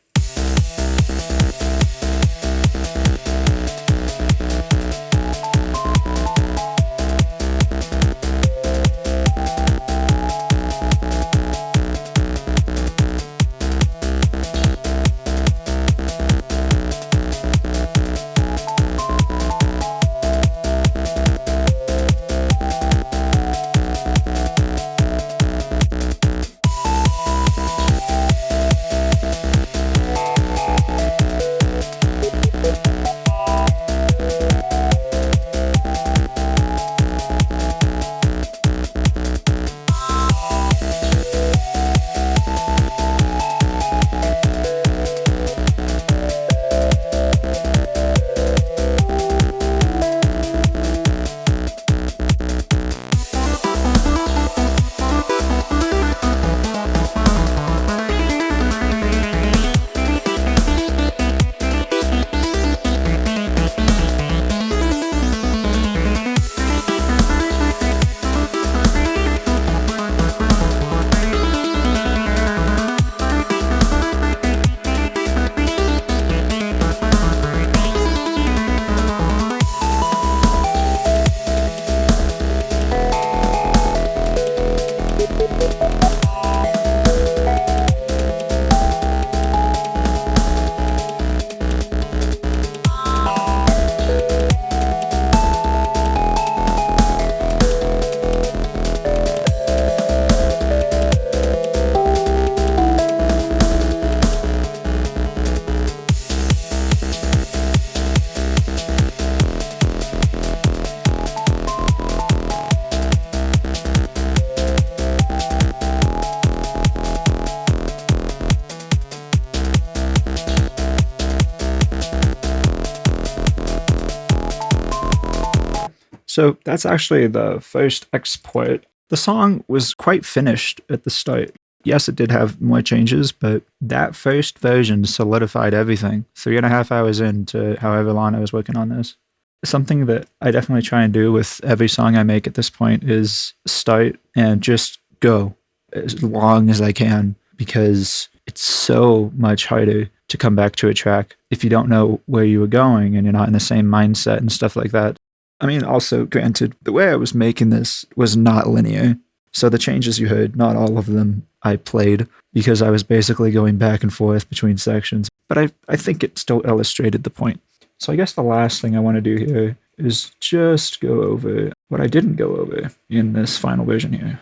So that's actually the first export. The song was quite finished at the start. Yes, it did have more changes, but that first version solidified everything. 3.5 hours into however long I was working on this. Something that I definitely try and do with every song I make at this point is start and just go as long as I can, because it's so much harder to come back to a track if you don't know where you were going and you're not in the same mindset and stuff like that. I mean, also, granted, the way I was making this was not linear. So the changes you heard, not all of them I played, because I was basically going back and forth between sections. But I think it still illustrated the point. So I guess the last thing I want to do here is just go over what I didn't go over in this final version here.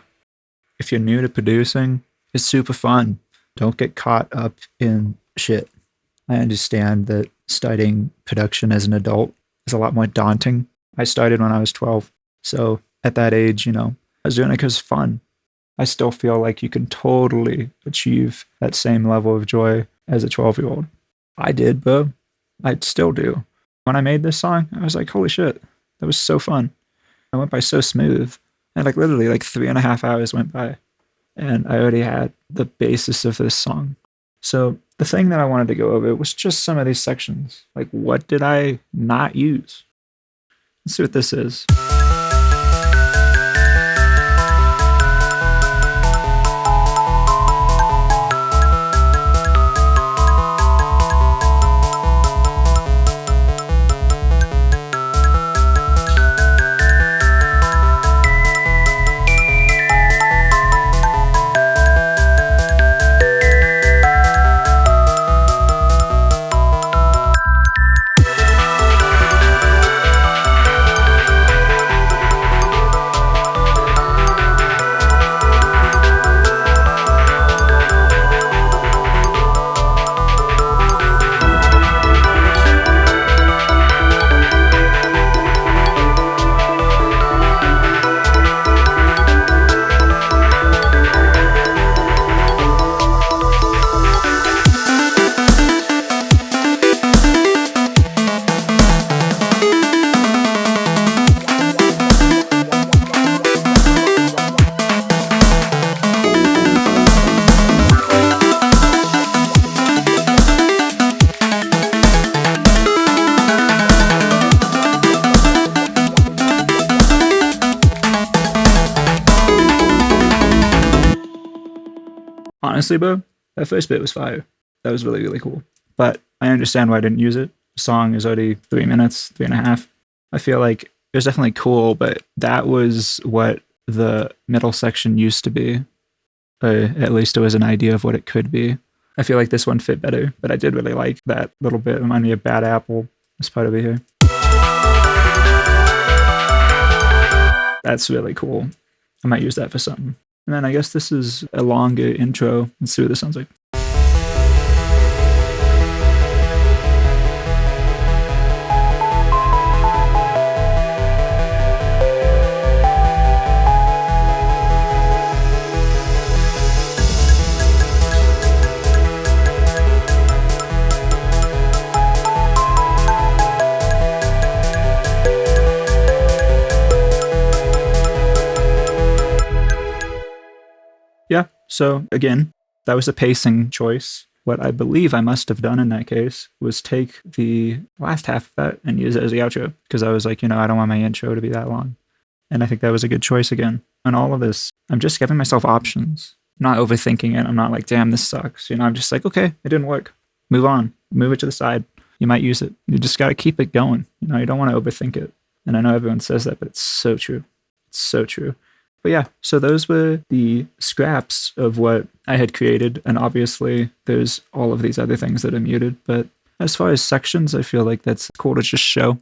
If you're new to producing, it's super fun. Don't get caught up in shit. I understand that starting production as an adult is a lot more daunting. I started when I was 12. So at that age, I was doing it because it's fun. I still feel like you can totally achieve that same level of joy as a 12-year-old. I did, but I still do. When I made this song, I was like, holy shit, that was so fun. It went by so smooth. And literally 3.5 hours went by. And I already had the basis of this song. So the thing that I wanted to go over was just some of these sections. What did I not use? Let's see what this is. Honestly, bro, that first bit was fire. That was really, really cool. But I understand why I didn't use it. The song is already 3 minutes, 3.5. I feel like it was definitely cool, but that was what the middle section used to be. At least it was an idea of what it could be. I feel like this one fit better, but I did really like that little bit. It reminded me of Bad Apple, this part over here. That's really cool. I might use that for something. And then I guess this is a longer intro. Let's see what this sounds like. Yeah, so again, that was a pacing choice. What I believe I must have done in that case was take the last half of that and use it as the outro, because I was like, I don't want my intro to be that long. And I think that was a good choice again. On all of this, I'm just giving myself options, not overthinking it. I'm not like, damn, this sucks. I'm just like, okay, it didn't work. Move on. Move it to the side. You might use it. You just got to keep it going. You don't want to overthink it. And I know everyone says that, but it's so true. It's so true. But yeah, so those were the scraps of what I had created. And obviously, there's all of these other things that are muted. But as far as sections, I feel like that's cool to just show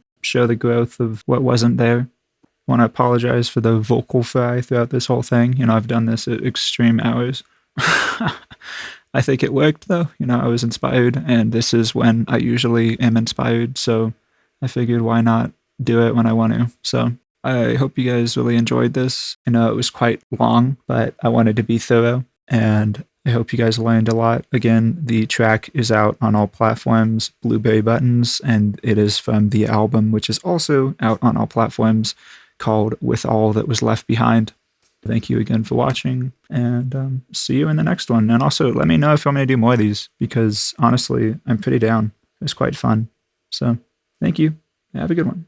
the growth of what wasn't there. I want to apologize for the vocal fry throughout this whole thing. I've done this at extreme hours. I think it worked, though. I was inspired, and this is when I usually am inspired. So I figured, why not do it when I want to? So I hope you guys really enjoyed this. I know it was quite long, but I wanted to be thorough, and I hope you guys learned a lot. Again, the track is out on all platforms, Blueberry Buttons, and it is from the album, which is also out on all platforms, called With All That Was Left Behind. Thank you again for watching, and see you in the next one. And also, let me know if you want me to do more of these, because honestly, I'm pretty down. It was quite fun. So, thank you. Have a good one.